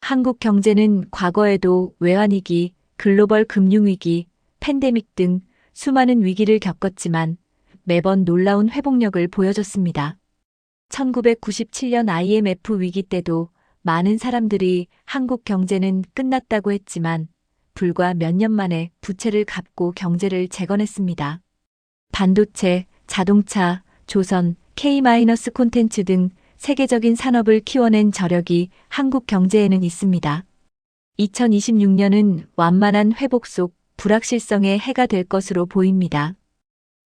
한국 경제는 과거에도 외환위기, 글로벌 금융위기, 팬데믹 등 수많은 위기를 겪었지만 매번 놀라운 회복력을 보여줬습니다. 1997년 IMF 위기 때도 많은 사람들이 한국 경제는 끝났다고 했지만 불과 몇 년 만에 부채를 갚고 경제를 재건했습니다. 반도체, 자동차, 조선, K- 콘텐츠 등 세계적인 산업을 키워낸 저력이 한국 경제에는 있습니다. 2026년은 완만한 회복 속 불확실성의 해가 될 것으로 보입니다.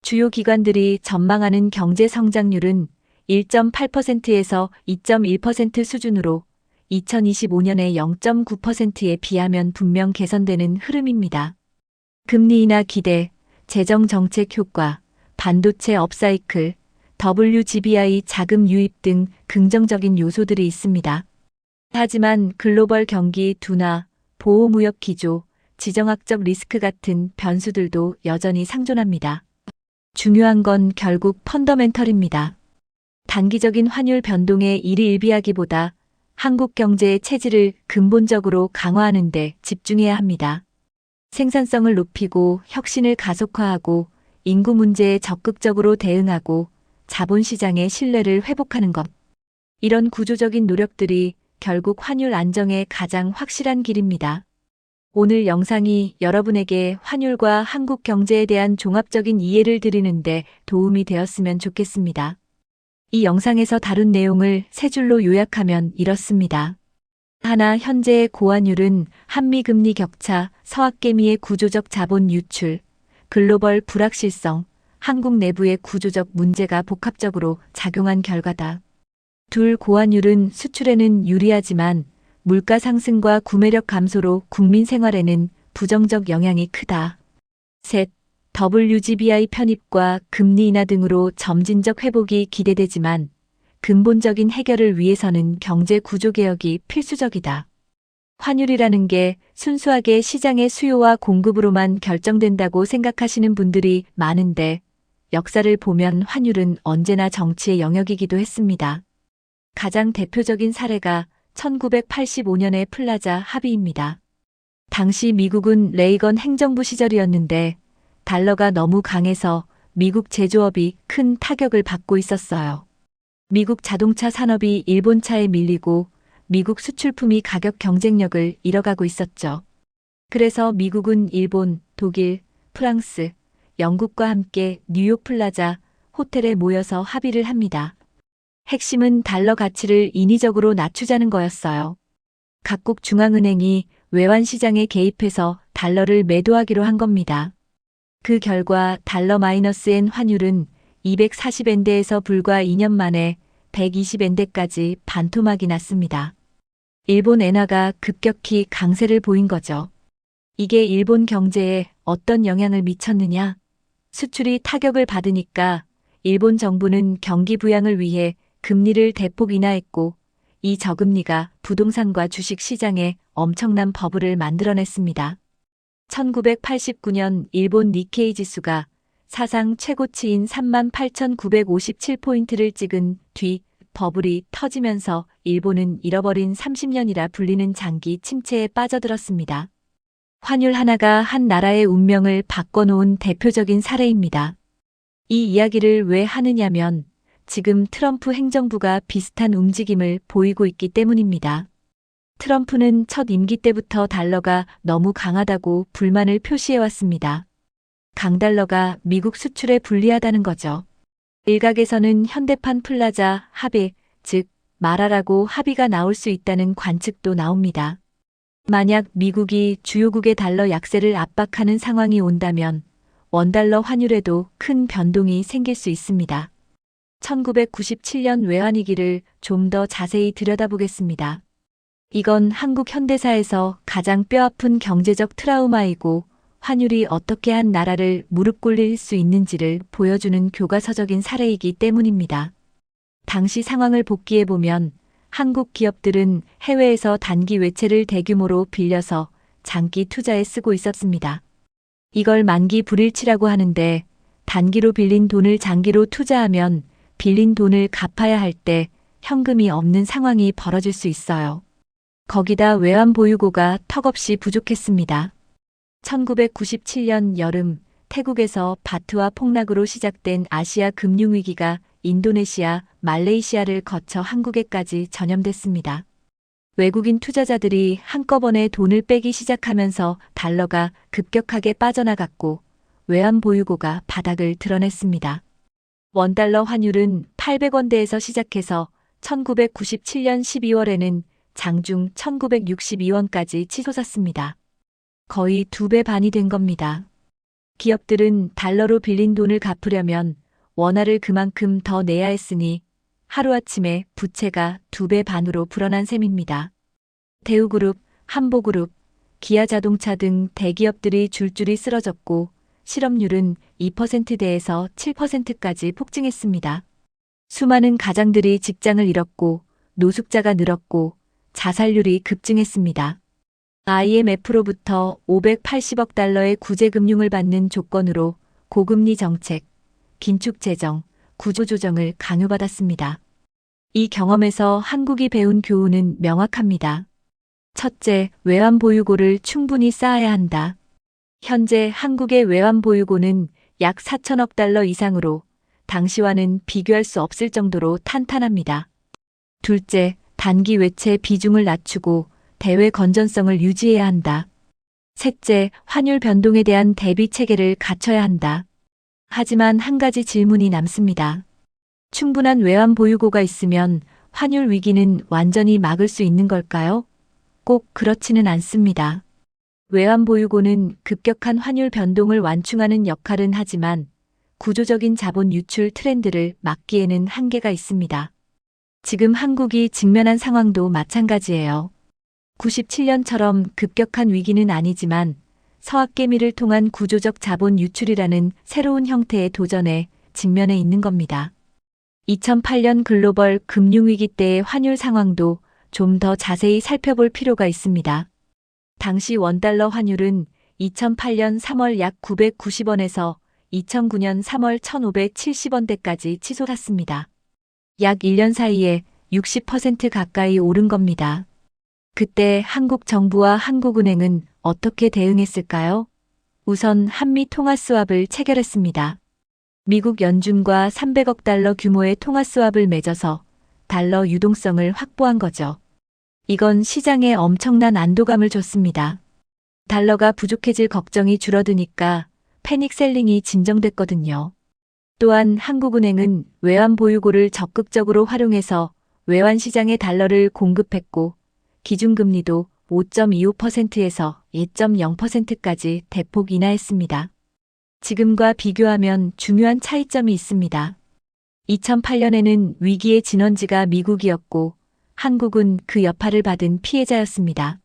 주요 기관들이 전망하는 경제 성장률은 1.8%에서 2.1% 수준으로 2025년의 0.9%에 비하면 분명 개선되는 흐름입니다. 금리 인하 기대, 재정 정책 효과, 반도체 업사이클, WGBI 자금 유입 등 긍정적인 요소들이 있습니다. 하지만 글로벌 경기 둔화, 보호무역 기조, 지정학적 리스크 같은 변수들도 여전히 상존합니다. 중요한 건 결국 펀더멘털입니다. 단기적인 환율 변동에 일희일비하기보다 한국 경제의 체질을 근본적으로 강화하는 데 집중해야 합니다. 생산성을 높이고 혁신을 가속화하고 인구 문제에 적극적으로 대응하고 자본시장의 신뢰를 회복하는 것. 이런 구조적인 노력들이 결국 환율 안정의 가장 확실한 길입니다. 오늘 영상이 여러분에게 환율과 한국 경제에 대한 종합적인 이해를 드리는데 도움이 되었으면 좋겠습니다. 이 영상에서 다룬 내용을 세 줄로 요약하면 이렇습니다. 하나, 현재의 고환율은 한미 금리 격차, 서학개미의 구조적 자본 유출, 글로벌 불확실성, 한국 내부의 구조적 문제가 복합적으로 작용한 결과다. 둘, 고환율은 수출에는 유리하지만 물가 상승과 구매력 감소로 국민 생활에는 부정적 영향이 크다. 셋, WGBI 편입과 금리 인하 등으로 점진적 회복이 기대되지만 근본적인 해결을 위해서는 경제 구조 개혁이 필수적이다. 환율이라는 게 순수하게 시장의 수요와 공급으로만 결정된다고 생각하시는 분들이 많은데 역사를 보면 환율은 언제나 정치의 영역이기도 했습니다. 가장 대표적인 사례가 1985년의 플라자 합의입니다. 당시 미국은 레이건 행정부 시절이었는데 달러가 너무 강해서 미국 제조업이 큰 타격을 받고 있었어요. 미국 자동차 산업이 일본 차에 밀리고 미국 수출품이 가격 경쟁력을 잃어가고 있었죠. 그래서 미국은 일본, 독일, 프랑스, 영국과 함께 뉴욕 플라자 호텔에 모여서 합의를 합니다. 핵심은 달러 가치를 인위적으로 낮추자는 거였어요. 각국 중앙은행이 외환 시장에 개입해서 달러를 매도하기로 한 겁니다. 그 결과 달러 -N 환율은 240엔대에서 불과 2년 만에 120엔대까지 반토막이 났습니다. 일본 엔화가 급격히 강세를 보인 거죠. 이게 일본 경제에 어떤 영향을 미쳤느냐? 수출이 타격을 받으니까 일본 정부는 경기 부양을 위해 금리를 대폭 인하했고 이 저금리가 부동산과 주식 시장에 엄청난 버블을 만들어냈습니다. 1989년 일본 니케이 지수가 사상 최고치인 38,957포인트를 찍은 뒤 버블이 터지면서 일본은 잃어버린 30년이라 불리는 장기 침체에 빠져들었습니다. 환율 하나가 한 나라의 운명을 바꿔놓은 대표적인 사례입니다. 이 이야기를 왜 하느냐면 지금 트럼프 행정부가 비슷한 움직임을 보이고 있기 때문입니다. 트럼프는 첫 임기 때부터 달러가 너무 강하다고 불만을 표시해왔습니다. 강달러가 미국 수출에 불리하다는 거죠. 일각에서는 현대판 플라자 합의, 즉 말하라고 합의가 나올 수 있다는 관측도 나옵니다. 만약 미국이 주요국의 달러 약세를 압박하는 상황이 온다면 원달러 환율에도 큰 변동이 생길 수 있습니다. 1997년 외환위기를 좀 더 자세히 들여다보겠습니다. 이건 한국 현대사에서 가장 뼈아픈 경제적 트라우마이고 환율이 어떻게 한 나라를 무릎 꿇릴 수 있는지를 보여주는 교과서적인 사례이기 때문입니다. 당시 상황을 복기해보면 한국 기업들은 해외에서 단기 외채를 대규모로 빌려서 장기 투자에 쓰고 있었습니다. 이걸 만기 불일치라고 하는데 단기로 빌린 돈을 장기로 투자하면 빌린 돈을 갚아야 할 때 현금이 없는 상황이 벌어질 수 있어요. 거기다 외환 보유고가 턱없이 부족했습니다. 1997년 여름 태국에서 바트화 폭락으로 시작된 아시아 금융위기가 인도네시아, 말레이시아를 거쳐 한국에까지 전염됐습니다. 외국인 투자자들이 한꺼번에 돈을 빼기 시작하면서 달러가 급격하게 빠져나갔고 외환 보유고가 바닥을 드러냈습니다. 원달러 환율은 800원대에서 시작해서 1997년 12월에는 장중 1962원까지 치솟았습니다. 거의 2배 반이 된 겁니다. 기업들은 달러로 빌린 돈을 갚으려면 원화를 그만큼 더 내야 했으니 하루아침에 부채가 2배 반으로 불어난 셈입니다. 대우그룹, 한보그룹, 기아자동차 등 대기업들이 줄줄이 쓰러졌고 실업률은 2%대에서 7%까지 폭증했습니다. 수많은 가장들이 직장을 잃었고 노숙자가 늘었고 자살률이 급증했습니다. IMF로부터 580억 달러의 구제금융을 받는 조건으로 고금리 정책, 긴축 재정, 구조조정을 강요받았습니다. 이 경험에서 한국이 배운 교훈은 명확합니다. 첫째, 외환 보유고를 충분히 쌓아야 한다. 현재 한국의 외환 보유고는 약 4천억 달러 이상으로 당시와는 비교할 수 없을 정도로 탄탄합니다. 둘째, 단기 외채 비중을 낮추고 대외 건전성을 유지해야 한다. 셋째, 환율 변동에 대한 대비 체계를 갖춰야 한다. 하지만 한 가지 질문이 남습니다. 충분한 외환 보유고가 있으면 환율 위기는 완전히 막을 수 있는 걸까요? 꼭 그렇지는 않습니다. 외환 보유고는 급격한 환율 변동을 완충하는 역할은 하지만 구조적인 자본 유출 트렌드를 막기에는 한계가 있습니다. 지금 한국이 직면한 상황도 마찬가지예요. 97년처럼 급격한 위기는 아니지만 서학개미를 통한 구조적 자본 유출이라는 새로운 형태의 도전에 직면해 있는 겁니다. 2008년 글로벌 금융위기 때의 환율 상황도 좀 더 자세히 살펴볼 필요가 있습니다. 당시 원달러 환율은 2008년 3월 약 990원에서 2009년 3월 1570원대까지 치솟았습니다. 약 1년 사이에 60% 가까이 오른 겁니다. 그때 한국 정부와 한국은행은 어떻게 대응했을까요? 우선 한미 통화 스왑을 체결했습니다. 미국 연준과 300억 달러 규모의 통화 스왑을 맺어서 달러 유동성을 확보한 거죠. 이건 시장에 엄청난 안도감을 줬습니다. 달러가 부족해질 걱정이 줄어드니까 패닉 셀링이 진정됐거든요. 또한 한국은행은 외환 보유고를 적극적으로 활용해서 외환 시장에 달러를 공급했고 기준금리도 5.25%에서 2.0%까지 대폭 인하했습니다. 지금과 비교하면 중요한 차이점이 있습니다. 2008년에는 위기의 진원지가 미국이었고 한국은 그 여파를 받은 피해자였습니다.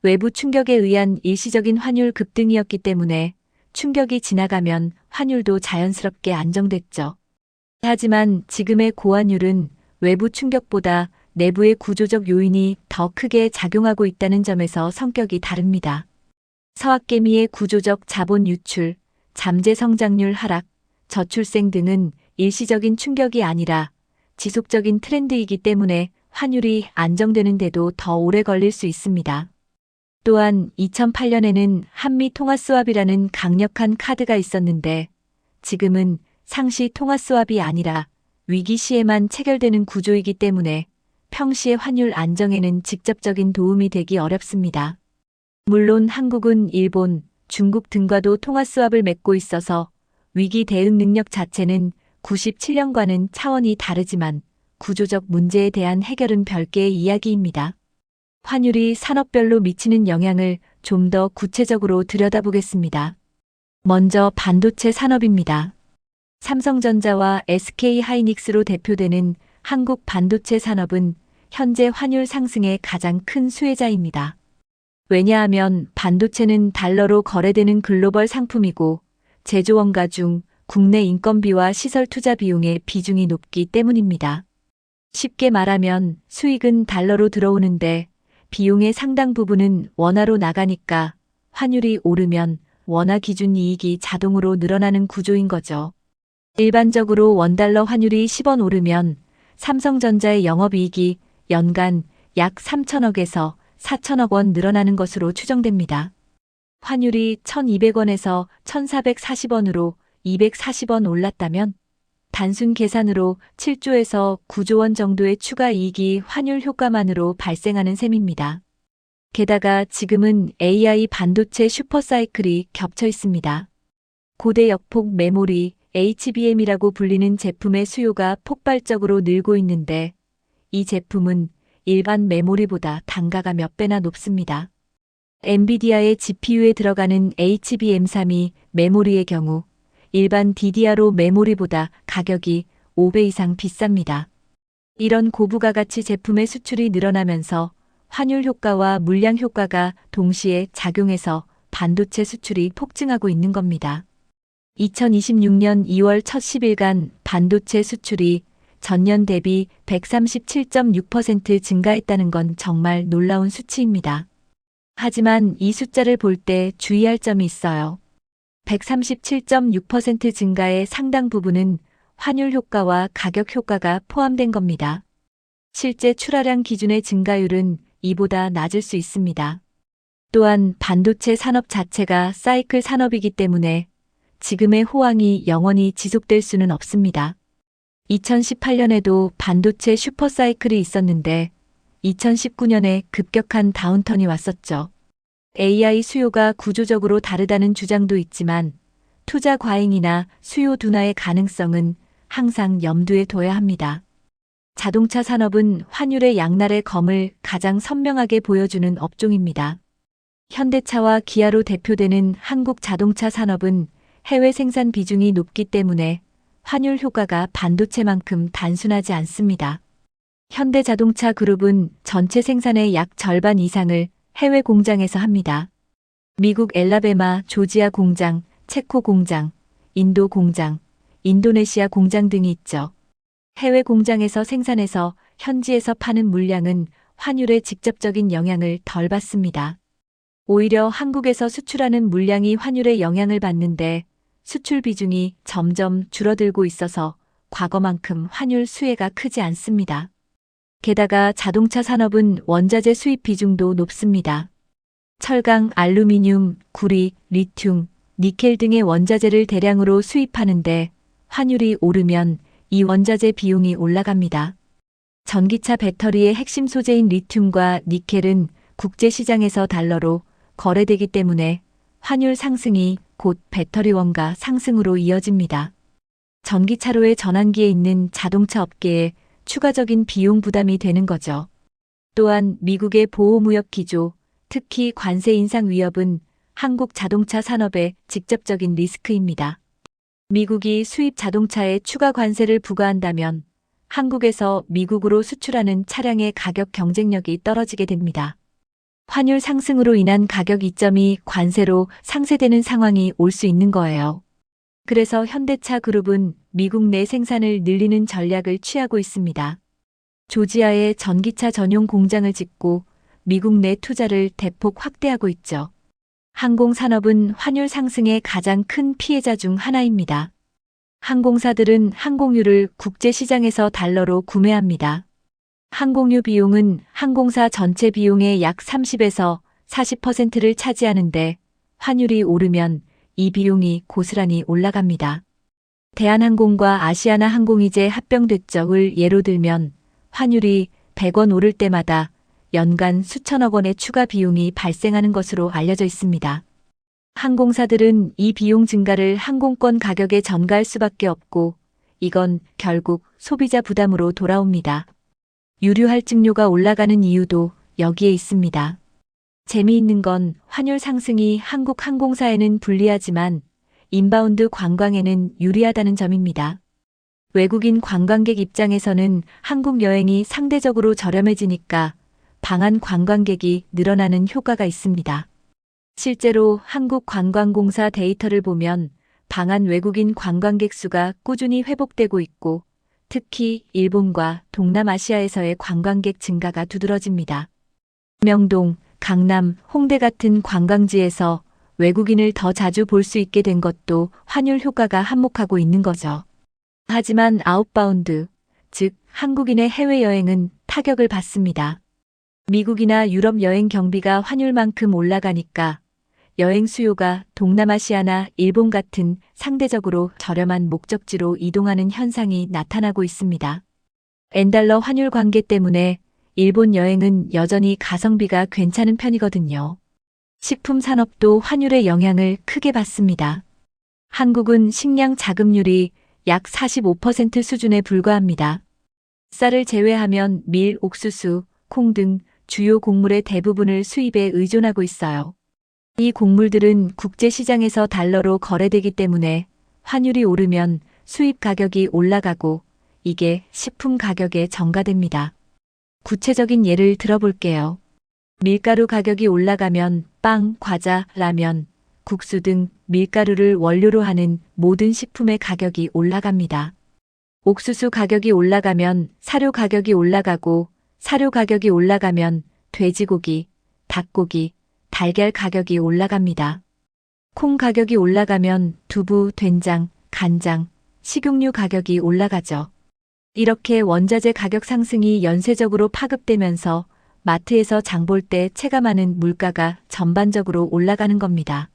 외부 충격에 의한 일시적인 환율 급등이었기 때문에 충격이 지나가면 환율도 자연스럽게 안정됐죠. 하지만 지금의 고환율은 외부 충격보다 내부의 구조적 요인이 더 크게 작용하고 있다는 점에서 성격이 다릅니다. 서학개미의 구조적 자본 유출, 잠재 성장률 하락, 저출생 등은 일시적인 충격이 아니라 지속적인 트렌드이기 때문에 환율이 안정되는데도 더 오래 걸릴 수 있습니다. 또한 2008년에는 한미 통화 스왑이라는 강력한 카드가 있었는데 지금은 상시 통화 스왑이 아니라 위기 시에만 체결되는 구조이기 때문에 평시의 환율 안정에는 직접적인 도움이 되기 어렵습니다. 물론 한국은 일본, 중국 등과도 통화 스왑을 맺고 있어서 위기 대응 능력 자체는 97년과는 차원이 다르지만 구조적 문제에 대한 해결은 별개의 이야기입니다. 환율이 산업별로 미치는 영향을 좀 더 구체적으로 들여다보겠습니다. 먼저 반도체 산업입니다. 삼성전자와 SK하이닉스로 대표되는 한국 반도체 산업은 현재 환율 상승의 가장 큰 수혜자입니다. 왜냐하면 반도체는 달러로 거래되는 글로벌 상품이고 제조 원가 중 국내 인건비와 시설 투자 비용의 비중이 높기 때문입니다. 쉽게 말하면 수익은 달러로 들어오는데 비용의 상당 부분은 원화로 나가니까 환율이 오르면 원화 기준 이익이 자동으로 늘어나는 구조인 거죠. 일반적으로 원달러 환율이 10원 오르면 삼성전자의 영업이익이 연간 약 3천억에서 4천억 원 늘어나는 것으로 추정됩니다. 환율이 1,200원에서 1,440원으로 240원 올랐다면 단순 계산으로 7조에서 9조 원 정도의 추가 이익이 환율 효과만으로 발생하는 셈입니다. 게다가 지금은 AI 반도체 슈퍼사이클이 겹쳐 있습니다. 고대 역폭 메모리 HBM이라고 불리는 제품의 수요가 폭발적으로 늘고 있는데 이 제품은 일반 메모리보다 단가가 몇 배나 높습니다. 엔비디아의 GPU에 들어가는 HBM3이 메모리의 경우 일반 DDR5 메모리보다 가격이 5배 이상 비쌉니다. 이런 고부가가치 제품의 수출이 늘어나면서 환율 효과와 물량 효과가 동시에 작용해서 반도체 수출이 폭증하고 있는 겁니다. 2026년 2월 첫 10일간 반도체 수출이 전년 대비 137.6% 증가했다는 건 정말 놀라운 수치입니다. 하지만 이 숫자를 볼 때 주의할 점이 있어요. 137.6% 증가의 상당 부분은 환율 효과와 가격 효과가 포함된 겁니다. 실제 출하량 기준의 증가율은 이보다 낮을 수 있습니다. 또한 반도체 산업 자체가 사이클 산업이기 때문에 지금의 호황이 영원히 지속될 수는 없습니다. 2018년에도 반도체 슈퍼사이클이 있었는데 2019년에 급격한 다운턴이 왔었죠. AI 수요가 구조적으로 다르다는 주장도 있지만 투자 과잉이나 수요 둔화의 가능성은 항상 염두에 둬야 합니다. 자동차 산업은 환율의 양날의 검을 가장 선명하게 보여주는 업종입니다. 현대차와 기아로 대표되는 한국 자동차 산업은 해외 생산 비중이 높기 때문에 환율 효과가 반도체만큼 단순하지 않습니다. 현대자동차 그룹은 전체 생산의 약 절반 이상을 해외 공장에서 합니다. 미국 엘라베마, 조지아 공장, 체코 공장, 인도 공장, 인도네시아 공장 등이 있죠. 해외 공장에서 생산해서 현지에서 파는 물량은 환율에 직접적인 영향을 덜 받습니다. 오히려 한국에서 수출하는 물량이 환율에 영향을 받는데 수출 비중이 점점 줄어들고 있어서 과거만큼 환율 수혜가 크지 않습니다. 게다가 자동차 산업은 원자재 수입 비중도 높습니다. 철강, 알루미늄, 구리, 리튬, 니켈 등의 원자재를 대량으로 수입하는데 환율이 오르면 이 원자재 비용이 올라갑니다. 전기차 배터리의 핵심 소재인 리튬과 니켈은 국제시장에서 달러로 거래되기 때문에 환율 상승이 곧 배터리 원가 상승으로 이어집니다. 전기차로의 전환기에 있는 자동차 업계에 추가적인 비용 부담이 되는 거죠. 또한 미국의 보호무역 기조, 특히 관세 인상 위협은 한국 자동차 산업의 직접적인 리스크입니다. 미국이 수입 자동차에 추가 관세를 부과한다면 한국에서 미국으로 수출하는 차량의 가격 경쟁력이 떨어지게 됩니다. 환율 상승으로 인한 가격 이점이 관세로 상쇄되는 상황이 올 수 있는 거예요. 그래서 현대차 그룹은 미국 내 생산을 늘리는 전략을 취하고 있습니다. 조지아에 전기차 전용 공장을 짓고 미국 내 투자를 대폭 확대하고 있죠. 항공산업은 환율 상승의 가장 큰 피해자 중 하나입니다. 항공사들은 항공유를 국제시장에서 달러로 구매합니다. 항공유 비용은 항공사 전체 비용의 약 30에서 40%를 차지하는데 환율이 오르면 이 비용이 고스란히 올라갑니다. 대한항공과 아시아나항공이 합병됐죠을 예로 들면 환율이 100원 오를 때마다 연간 수천억 원의 추가 비용이 발생하는 것으로 알려져 있습니다. 항공사들은 이 비용 증가를 항공권 가격에 전가할 수밖에 없고 이건 결국 소비자 부담으로 돌아옵니다. 유류 할증료가 올라가는 이유도 여기에 있습니다. 재미있는 건 환율 상승이 한국 항공사에는 불리하지만 인바운드 관광에는 유리하다는 점입니다. 외국인 관광객 입장에서는 한국 여행이 상대적으로 저렴해지니까 방한 관광객이 늘어나는 효과가 있습니다. 실제로 한국관광공사 데이터를 보면 방한 외국인 관광객 수가 꾸준히 회복되고 있고 특히 일본과 동남아시아에서의 관광객 증가가 두드러집니다. 명동, 강남, 홍대 같은 관광지에서 외국인을 더 자주 볼 수 있게 된 것도 환율 효과가 한몫하고 있는 거죠. 하지만 아웃바운드, 즉 한국인의 해외여행은 타격을 받습니다. 미국이나 유럽 여행 경비가 환율만큼 올라가니까 여행 수요가 동남아시아나 일본 같은 상대적으로 저렴한 목적지로 이동하는 현상이 나타나고 있습니다. 엔달러 환율 관계 때문에 일본 여행은 여전히 가성비가 괜찮은 편이거든요. 식품 산업도 환율의 영향을 크게 받습니다. 한국은 식량 자급률이 약 45% 수준에 불과합니다. 쌀을 제외하면 밀, 옥수수, 콩 등 주요 곡물의 대부분을 수입에 의존하고 있어요. 이 곡물들은 국제시장에서 달러로 거래되기 때문에 환율이 오르면 수입 가격이 올라가고 이게 식품 가격에 전가됩니다. 구체적인 예를 들어볼게요. 밀가루 가격이 올라가면 빵, 과자, 라면, 국수 등 밀가루를 원료로 하는 모든 식품의 가격이 올라갑니다. 옥수수 가격이 올라가면 사료 가격이 올라가고 사료 가격이 올라가면 돼지고기, 닭고기, 달걀 가격이 올라갑니다. 콩 가격이 올라가면 두부, 된장, 간장, 식용유 가격이 올라가죠. 이렇게 원자재 가격 상승이 연쇄적으로 파급되면서 마트에서 장볼 때 체감하는 물가가 전반적으로 올라가는 겁니다.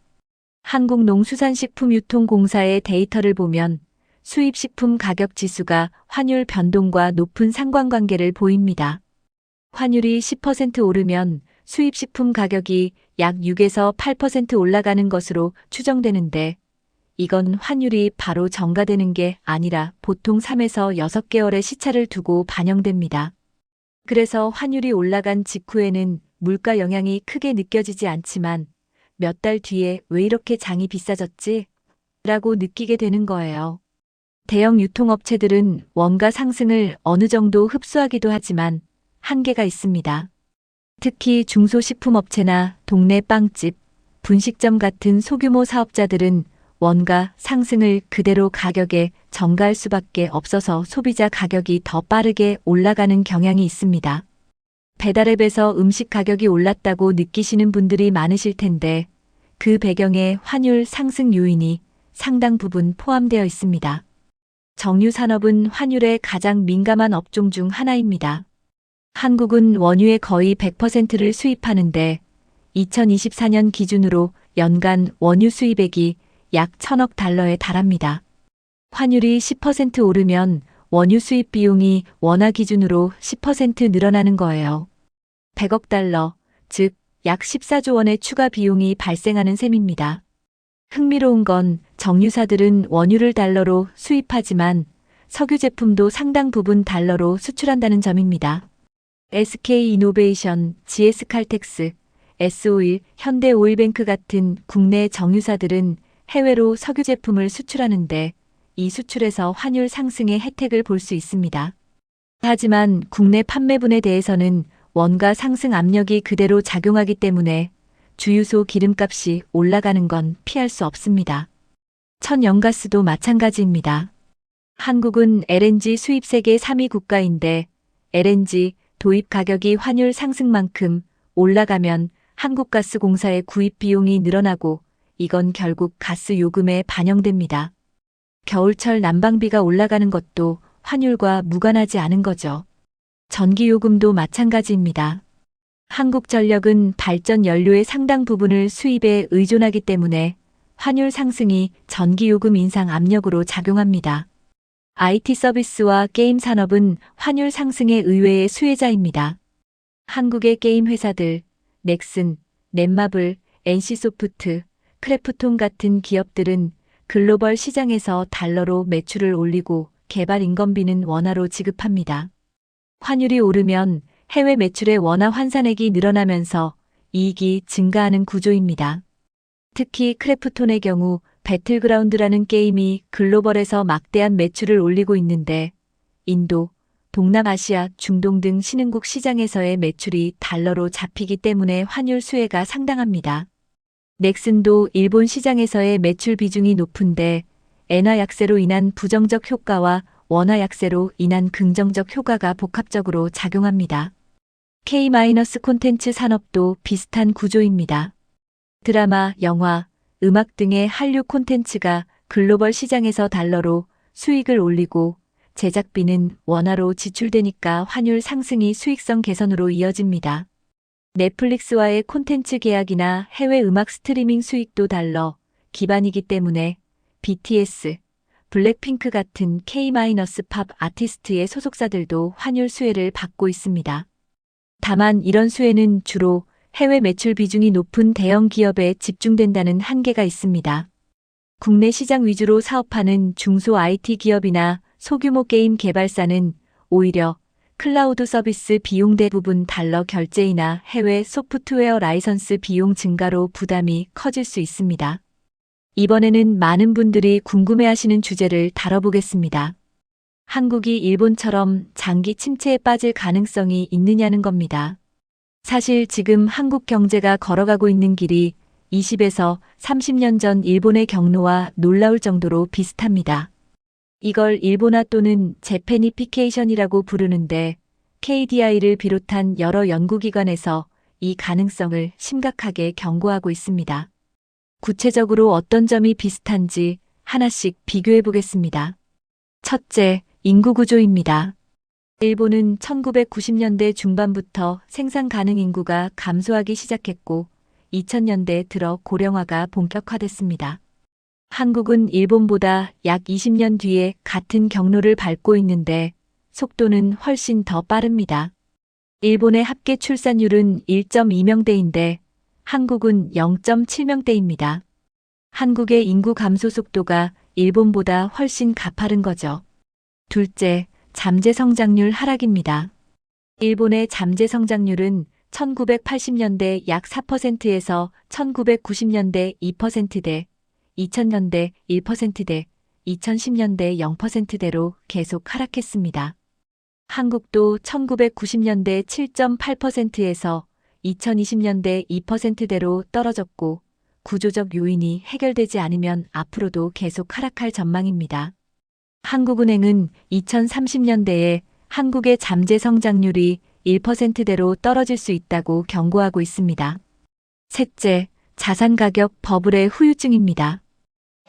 한국농수산식품유통공사의 데이터를 보면 수입식품 가격 지수가 환율 변동과 높은 상관관계를 보입니다. 환율이 10% 오르면 수입식품 가격이 약 6에서 8% 올라가는 것으로 추정되는데 이건 환율이 바로 전가되는 게 아니라 보통 3에서 6개월의 시차를 두고 반영됩니다. 그래서 환율이 올라간 직후에는 물가 영향이 크게 느껴지지 않지만 몇 달 뒤에 왜 이렇게 장이 비싸졌지? 라고 느끼게 되는 거예요. 대형 유통업체들은 원가 상승을 어느 정도 흡수하기도 하지만 한계가 있습니다. 특히 중소식품업체나 동네 빵집, 분식점 같은 소규모 사업자들은 원가 상승을 그대로 가격에 전가할 수밖에 없어서 소비자 가격이 더 빠르게 올라가는 경향이 있습니다. 배달앱에서 음식 가격이 올랐다고 느끼시는 분들이 많으실 텐데 그 배경에 환율 상승 요인이 상당 부분 포함되어 있습니다. 정유산업은 환율에 가장 민감한 업종 중 하나입니다. 한국은 원유의 거의 100%를 수입하는데 2024년 기준으로 연간 원유 수입액이 약 1,000억 달러에 달합니다. 환율이 10% 오르면 원유 수입 비용이 원화 기준으로 10% 늘어나는 거예요. 100억 달러, 즉 약 14조 원의 추가 비용이 발생하는 셈입니다. 흥미로운 건 정유사들은 원유를 달러로 수입하지만 석유 제품도 상당 부분 달러로 수출한다는 점입니다. SK이노베이션, GS칼텍스, S오일, 현대오일뱅크 같은 국내 정유사들은 해외로 석유 제품을 수출하는데 이 수출에서 환율 상승의 혜택을 볼 수 있습니다. 하지만 국내 판매분에 대해서는 원가 상승 압력이 그대로 작용하기 때문에 주유소 기름값이 올라가는 건 피할 수 없습니다. 천연가스도 마찬가지입니다. 한국은 LNG 수입 세계 3위 국가인데 LNG 도입 가격이 환율 상승만큼 올라가면 한국가스공사의 구입 비용이 늘어나고 이건 결국 가스 요금에 반영됩니다. 겨울철 난방비가 올라가는 것도 환율과 무관하지 않은 거죠. 전기요금도 마찬가지입니다. 한국전력은 발전 연료의 상당 부분을 수입에 의존하기 때문에 환율 상승이 전기요금 인상 압력으로 작용합니다. IT 서비스와 게임 산업은 환율 상승의 의외의 수혜자입니다. 한국의 게임 회사들, 넥슨, 넷마블, NC소프트, 크래프톤 같은 기업들은 글로벌 시장에서 달러로 매출을 올리고 개발 인건비는 원화로 지급합니다. 환율이 오르면 해외 매출의 원화 환산액이 늘어나면서 이익이 증가하는 구조입니다. 특히 크래프톤의 경우 배틀그라운드라는 게임이 글로벌에서 막대한 매출을 올리고 있는데 인도, 동남아시아, 중동 등 신흥국 시장에서의 매출이 달러로 잡히기 때문에 환율 수혜가 상당합니다. 넥슨도 일본 시장에서의 매출 비중이 높은데 엔화 약세로 인한 부정적 효과와 원화 약세로 인한 긍정적 효과가 복합적으로 작용합니다. K-콘텐츠 산업도 비슷한 구조입니다. 드라마, 영화, 음악 등의 한류 콘텐츠가 글로벌 시장에서 달러로 수익을 올리고 제작비는 원화로 지출되니까 환율 상승이 수익성 개선으로 이어집니다. 넷플릭스와의 콘텐츠 계약이나 해외 음악 스트리밍 수익도 달러 기반이기 때문에 BTS, 블랙핑크 같은 K-팝 아티스트의 소속사들도 환율 수혜를 받고 있습니다. 다만 이런 수혜는 주로 해외 매출 비중이 높은 대형 기업에 집중된다는 한계가 있습니다. 국내 시장 위주로 사업하는 중소 IT 기업이나 소규모 게임 개발사는 오히려 클라우드 서비스 비용 대부분 달러 결제이나 해외 소프트웨어 라이선스 비용 증가로 부담이 커질 수 있습니다. 이번에는 많은 분들이 궁금해하시는 주제를 다뤄보겠습니다. 한국이 일본처럼 장기 침체에 빠질 가능성이 있느냐는 겁니다. 사실 지금 한국 경제가 걸어가고 있는 길이 20에서 30년 전 일본의 경로와 놀라울 정도로 비슷합니다. 이걸 일본화 또는 재패니피케이션이라고 부르는데 KDI를 비롯한 여러 연구기관에서 이 가능성을 심각하게 경고하고 있습니다. 구체적으로 어떤 점이 비슷한지 하나씩 비교해 보겠습니다. 첫째, 인구 구조입니다. 일본은 1990년대 중반부터 생산 가능 인구가 감소하기 시작했고 2000년대 들어 고령화가 본격화됐습니다. 한국은 일본보다 약 20년 뒤에 같은 경로를 밟고 있는데 속도는 훨씬 더 빠릅니다. 일본의 합계 출산율은 1.2명대인데 한국은 0.7명대입니다. 한국의 인구 감소 속도가 일본보다 훨씬 가파른 거죠. 둘째, 잠재 성장률 하락입니다. 일본의 잠재 성장률은 1980년대 약 4%에서 1990년대 2%대, 2000년대 1%대, 2010년대 0%대로 계속 하락했습니다. 한국도 1990년대 7.8%에서 2020년대 2%대로 떨어졌고 구조적 요인이 해결되지 않으면 앞으로도 계속 하락할 전망입니다. 한국은행은 2030년대에 한국의 잠재 성장률이 1%대로 떨어질 수 있다고 경고하고 있습니다. 셋째, 자산 가격 버블의 후유증입니다.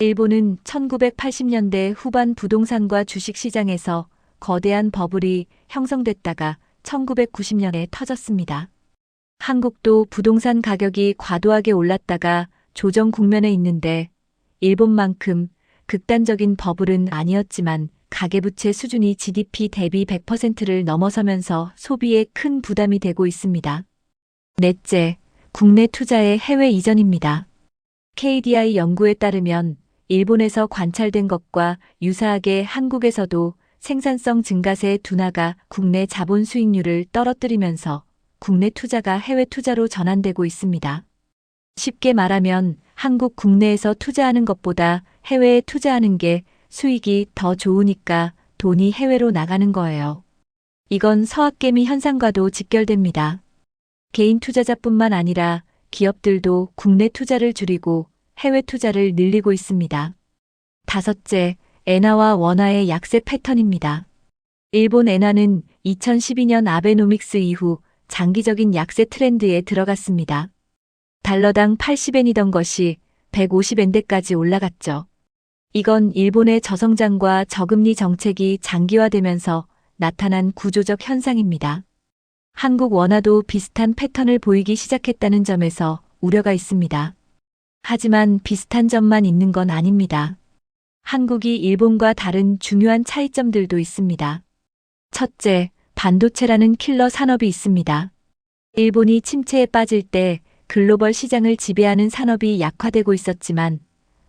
일본은 1980년대 후반 부동산과 주식 시장에서 거대한 버블이 형성됐다가 1990년에 터졌습니다. 한국도 부동산 가격이 과도하게 올랐다가 조정 국면에 있는데 일본만큼 극단적인 버블은 아니었지만 가계부채 수준이 GDP 대비 100%를 넘어서면서 소비에 큰 부담이 되고 있습니다. 넷째, 국내 투자의 해외 이전입니다. KDI 연구에 따르면 일본에서 관찰된 것과 유사하게 한국에서도 생산성 증가세 둔화가 국내 자본 수익률을 떨어뜨리면서 국내 투자가 해외 투자로 전환되고 있습니다. 쉽게 말하면 한국 국내에서 투자하는 것보다 해외에 투자하는 게 수익이 더 좋으니까 돈이 해외로 나가는 거예요. 이건 서학개미 현상과도 직결됩니다. 개인 투자자뿐만 아니라 기업들도 국내 투자를 줄이고 해외 투자를 늘리고 있습니다. 다섯째, 엔화와 원화의 약세 패턴입니다. 일본 엔화는 2012년 아베노믹스 이후 장기적인 약세 트렌드에 들어갔습니다. 달러당 80엔이던 것이 150엔대까지 올라갔죠. 이건 일본의 저성장과 저금리 정책이 장기화되면서 나타난 구조적 현상입니다. 한국 원화도 비슷한 패턴을 보이기 시작했다는 점에서 우려가 있습니다. 하지만 비슷한 점만 있는 건 아닙니다. 한국이 일본과 다른 중요한 차이점들도 있습니다. 첫째, 반도체라는 킬러 산업이 있습니다. 일본이 침체에 빠질 때 글로벌 시장을 지배하는 산업이 약화되고 있었지만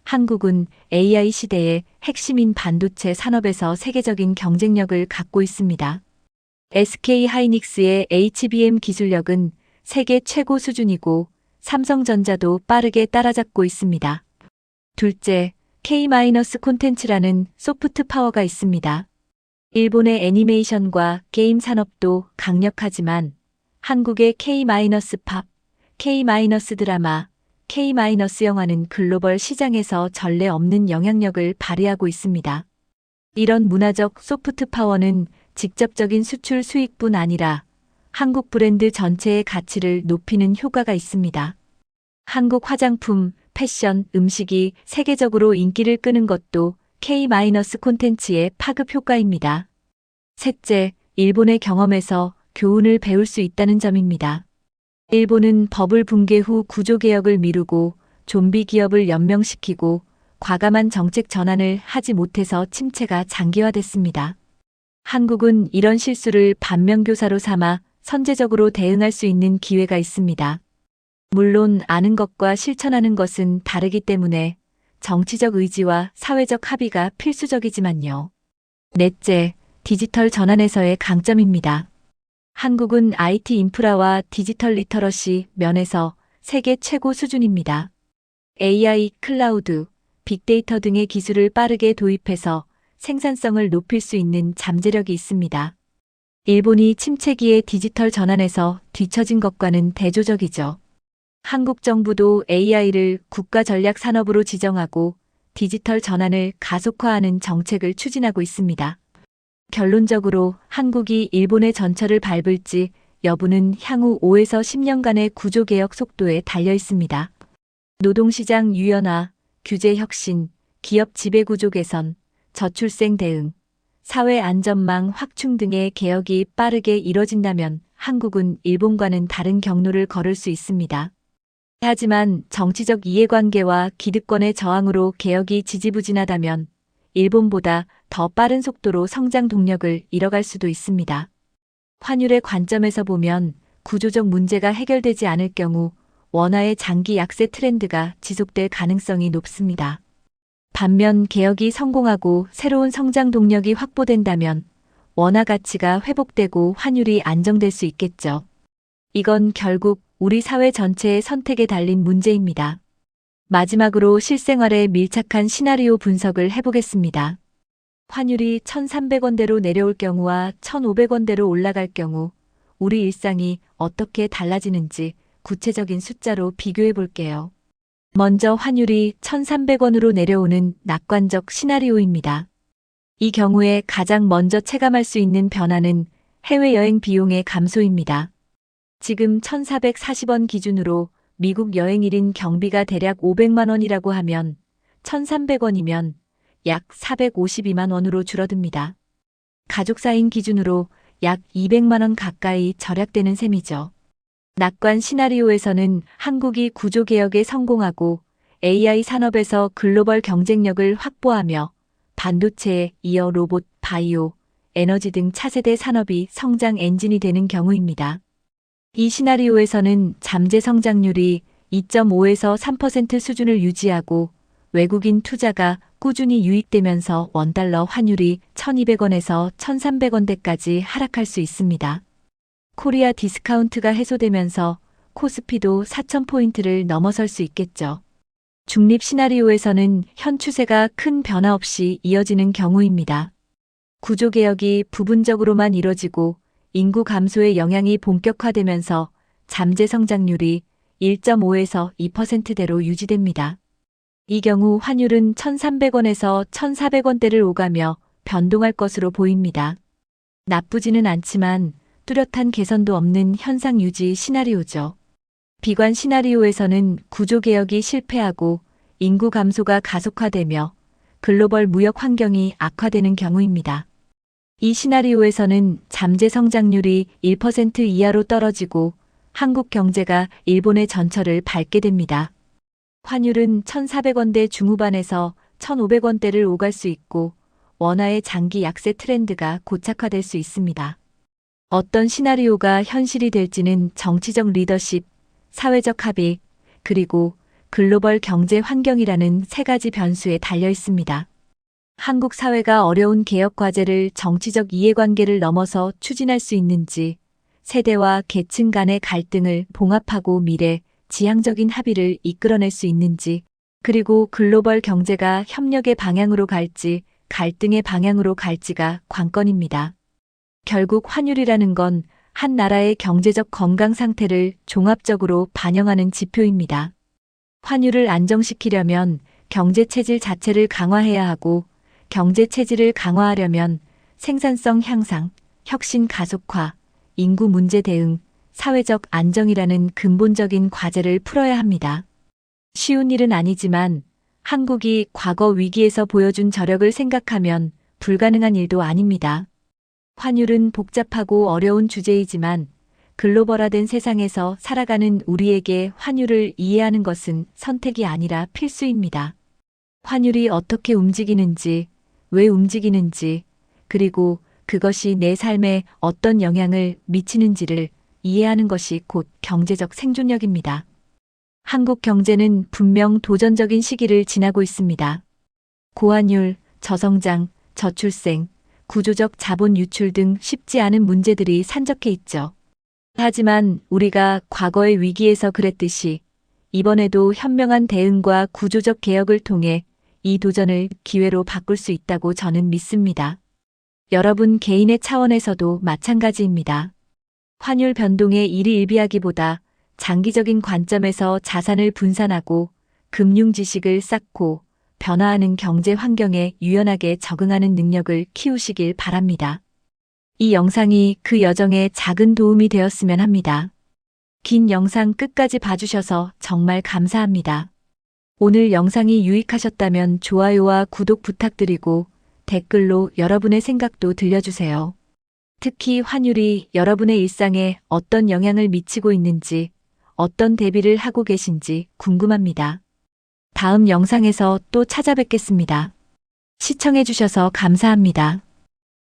한국은 AI 시대의 핵심인 반도체 산업에서 세계적인 경쟁력을 갖고 있습니다. SK 하이닉스의 HBM 기술력은 세계 최고 수준이고 삼성전자도 빠르게 따라잡고 있습니다. 둘째, K-콘텐츠라는 소프트 파워가 있습니다. 일본의 애니메이션과 게임 산업도 강력하지만 한국의 K-팝, K-드라마, K-영화는 글로벌 시장에서 전례 없는 영향력을 발휘하고 있습니다. 이런 문화적 소프트 파워는 직접적인 수출 수익뿐 아니라 한국 브랜드 전체의 가치를 높이는 효과가 있습니다. 한국 화장품, 패션, 음식이 세계적으로 인기를 끄는 것도 K-콘텐츠의 파급 효과입니다. 셋째, 일본의 경험에서 교훈을 배울 수 있다는 점입니다. 일본은 버블 붕괴 후 구조개혁을 미루고 좀비 기업을 연명시키고 과감한 정책 전환을 하지 못해서 침체가 장기화됐습니다. 한국은 이런 실수를 반면교사로 삼아 선제적으로 대응할 수 있는 기회가 있습니다. 물론 아는 것과 실천하는 것은 다르기 때문에 정치적 의지와 사회적 합의가 필수적이지만요. 넷째, 디지털 전환에서의 강점입니다. 한국은 IT 인프라와 디지털 리터러시 면에서 세계 최고 수준입니다. AI, 클라우드, 빅데이터 등의 기술을 빠르게 도입해서 생산성을 높일 수 있는 잠재력이 있습니다. 일본이 침체기의 디지털 전환에서 뒤처진 것과는 대조적이죠. 한국 정부도 AI를 국가 전략 산업으로 지정하고 디지털 전환을 가속화하는 정책을 추진하고 있습니다. 결론적으로 한국이 일본의 전철을 밟을지 여부는 향후 5에서 10년간의 구조개혁 속도에 달려 있습니다. 노동시장 유연화, 규제 혁신, 기업 지배구조 개선, 저출생 대응, 사회 안전망 확충 등의 개혁이 빠르게 이뤄진다면 한국은 일본과는 다른 경로를 걸을 수 있습니다. 하지만 정치적 이해관계와 기득권의 저항으로 개혁이 지지부진하다면 일본보다 더 빠른 속도로 성장 동력을 잃어갈 수도 있습니다. 환율의 관점에서 보면 구조적 문제가 해결되지 않을 경우 원화의 장기 약세 트렌드가 지속될 가능성이 높습니다. 반면 개혁이 성공하고 새로운 성장 동력이 확보된다면 원화 가치가 회복되고 환율이 안정될 수 있겠죠. 이건 결국 우리 사회 전체의 선택에 달린 문제입니다. 마지막으로 실생활에 밀착한 시나리오 분석을 해보겠습니다. 환율이 1,300원대로 내려올 경우와 1,500원대로 올라갈 경우 우리 일상이 어떻게 달라지는지 구체적인 숫자로 비교해 볼게요. 먼저 환율이 1,300원으로 내려오는 낙관적 시나리오입니다. 이 경우에 가장 먼저 체감할 수 있는 변화는 해외여행 비용의 감소입니다. 지금 1,440원 기준으로 미국 여행 1인 경비가 대략 500만 원이라고 하면 1,300원이면 약 452만 원으로 줄어듭니다. 가족 4인 기준으로 약 200만 원 가까이 절약되는 셈이죠. 낙관 시나리오에서는 한국이 구조개혁에 성공하고 AI 산업에서 글로벌 경쟁력을 확보하며 반도체에 이어 로봇, 바이오, 에너지 등 차세대 산업이 성장 엔진이 되는 경우입니다. 이 시나리오에서는 잠재 성장률이 2.5에서 3% 수준을 유지하고 외국인 투자가 꾸준히 유입되면서 원달러 환율이 1,200원에서 1,300원대까지 하락할 수 있습니다. 코리아 디스카운트가 해소되면서 코스피도 4,000포인트를 넘어설 수 있겠죠. 중립 시나리오에서는 현 추세가 큰 변화 없이 이어지는 경우입니다. 구조개혁이 부분적으로만 이뤄지고 인구 감소의 영향이 본격화되면서 잠재 성장률이 1.5에서 2%대로 유지됩니다. 이 경우 환율은 1,300원에서 1,400원대를 오가며 변동할 것으로 보입니다. 나쁘지는 않지만 뚜렷한 개선도 없는 현상 유지 시나리오죠. 비관 시나리오에서는 구조개혁이 실패하고 인구 감소가 가속화되며 글로벌 무역 환경이 악화되는 경우입니다. 이 시나리오에서는 잠재 성장률이 1% 이하로 떨어지고 한국 경제가 일본의 전철을 밟게 됩니다. 환율은 1,400원대 중후반에서 1,500원대를 오갈 수 있고 원화의 장기 약세 트렌드가 고착화될 수 있습니다. 어떤 시나리오가 현실이 될지는 정치적 리더십, 사회적 합의, 그리고 글로벌 경제 환경이라는 세 가지 변수에 달려 있습니다. 한국 사회가 어려운 개혁 과제를 정치적 이해관계를 넘어서 추진할 수 있는지, 세대와 계층 간의 갈등을 봉합하고 미래, 지향적인 합의를 이끌어낼 수 있는지, 그리고 글로벌 경제가 협력의 방향으로 갈지, 갈등의 방향으로 갈지가 관건입니다. 결국 환율이라는 건 한 나라의 경제적 건강 상태를 종합적으로 반영하는 지표입니다. 환율을 안정시키려면 경제 체질 자체를 강화해야 하고 경제 체질을 강화하려면 생산성 향상, 혁신 가속화, 인구 문제 대응, 사회적 안정이라는 근본적인 과제를 풀어야 합니다. 쉬운 일은 아니지만 한국이 과거 위기에서 보여준 저력을 생각하면 불가능한 일도 아닙니다. 환율은 복잡하고 어려운 주제이지만 글로벌화된 세상에서 살아가는 우리에게 환율을 이해하는 것은 선택이 아니라 필수입니다. 환율이 어떻게 움직이는지, 왜 움직이는지, 그리고 그것이 내 삶에 어떤 영향을 미치는지를 이해하는 것이 곧 경제적 생존력입니다. 한국 경제는 분명 도전적인 시기를 지나고 있습니다. 고환율, 저성장, 저출생, 구조적 자본 유출 등 쉽지 않은 문제들이 산적해 있죠. 하지만 우리가 과거의 위기에서 그랬듯이 이번에도 현명한 대응과 구조적 개혁을 통해 이 도전을 기회로 바꿀 수 있다고 저는 믿습니다. 여러분 개인의 차원에서도 마찬가지입니다. 환율 변동에 일희일비하기보다 장기적인 관점에서 자산을 분산하고 금융 지식을 쌓고 변화하는 경제 환경에 유연하게 적응하는 능력을 키우시길 바랍니다. 이 영상이 그 여정에 작은 도움이 되었으면 합니다. 긴 영상 끝까지 봐주셔서 정말 감사합니다. 오늘 영상이 유익하셨다면 좋아요와 구독 부탁드리고 댓글로 여러분의 생각도 들려주세요. 특히 환율이 여러분의 일상에 어떤 영향을 미치고 있는지, 어떤 대비를 하고 계신지 궁금합니다. 다음 영상에서 또 찾아뵙겠습니다. 시청해주셔서 감사합니다.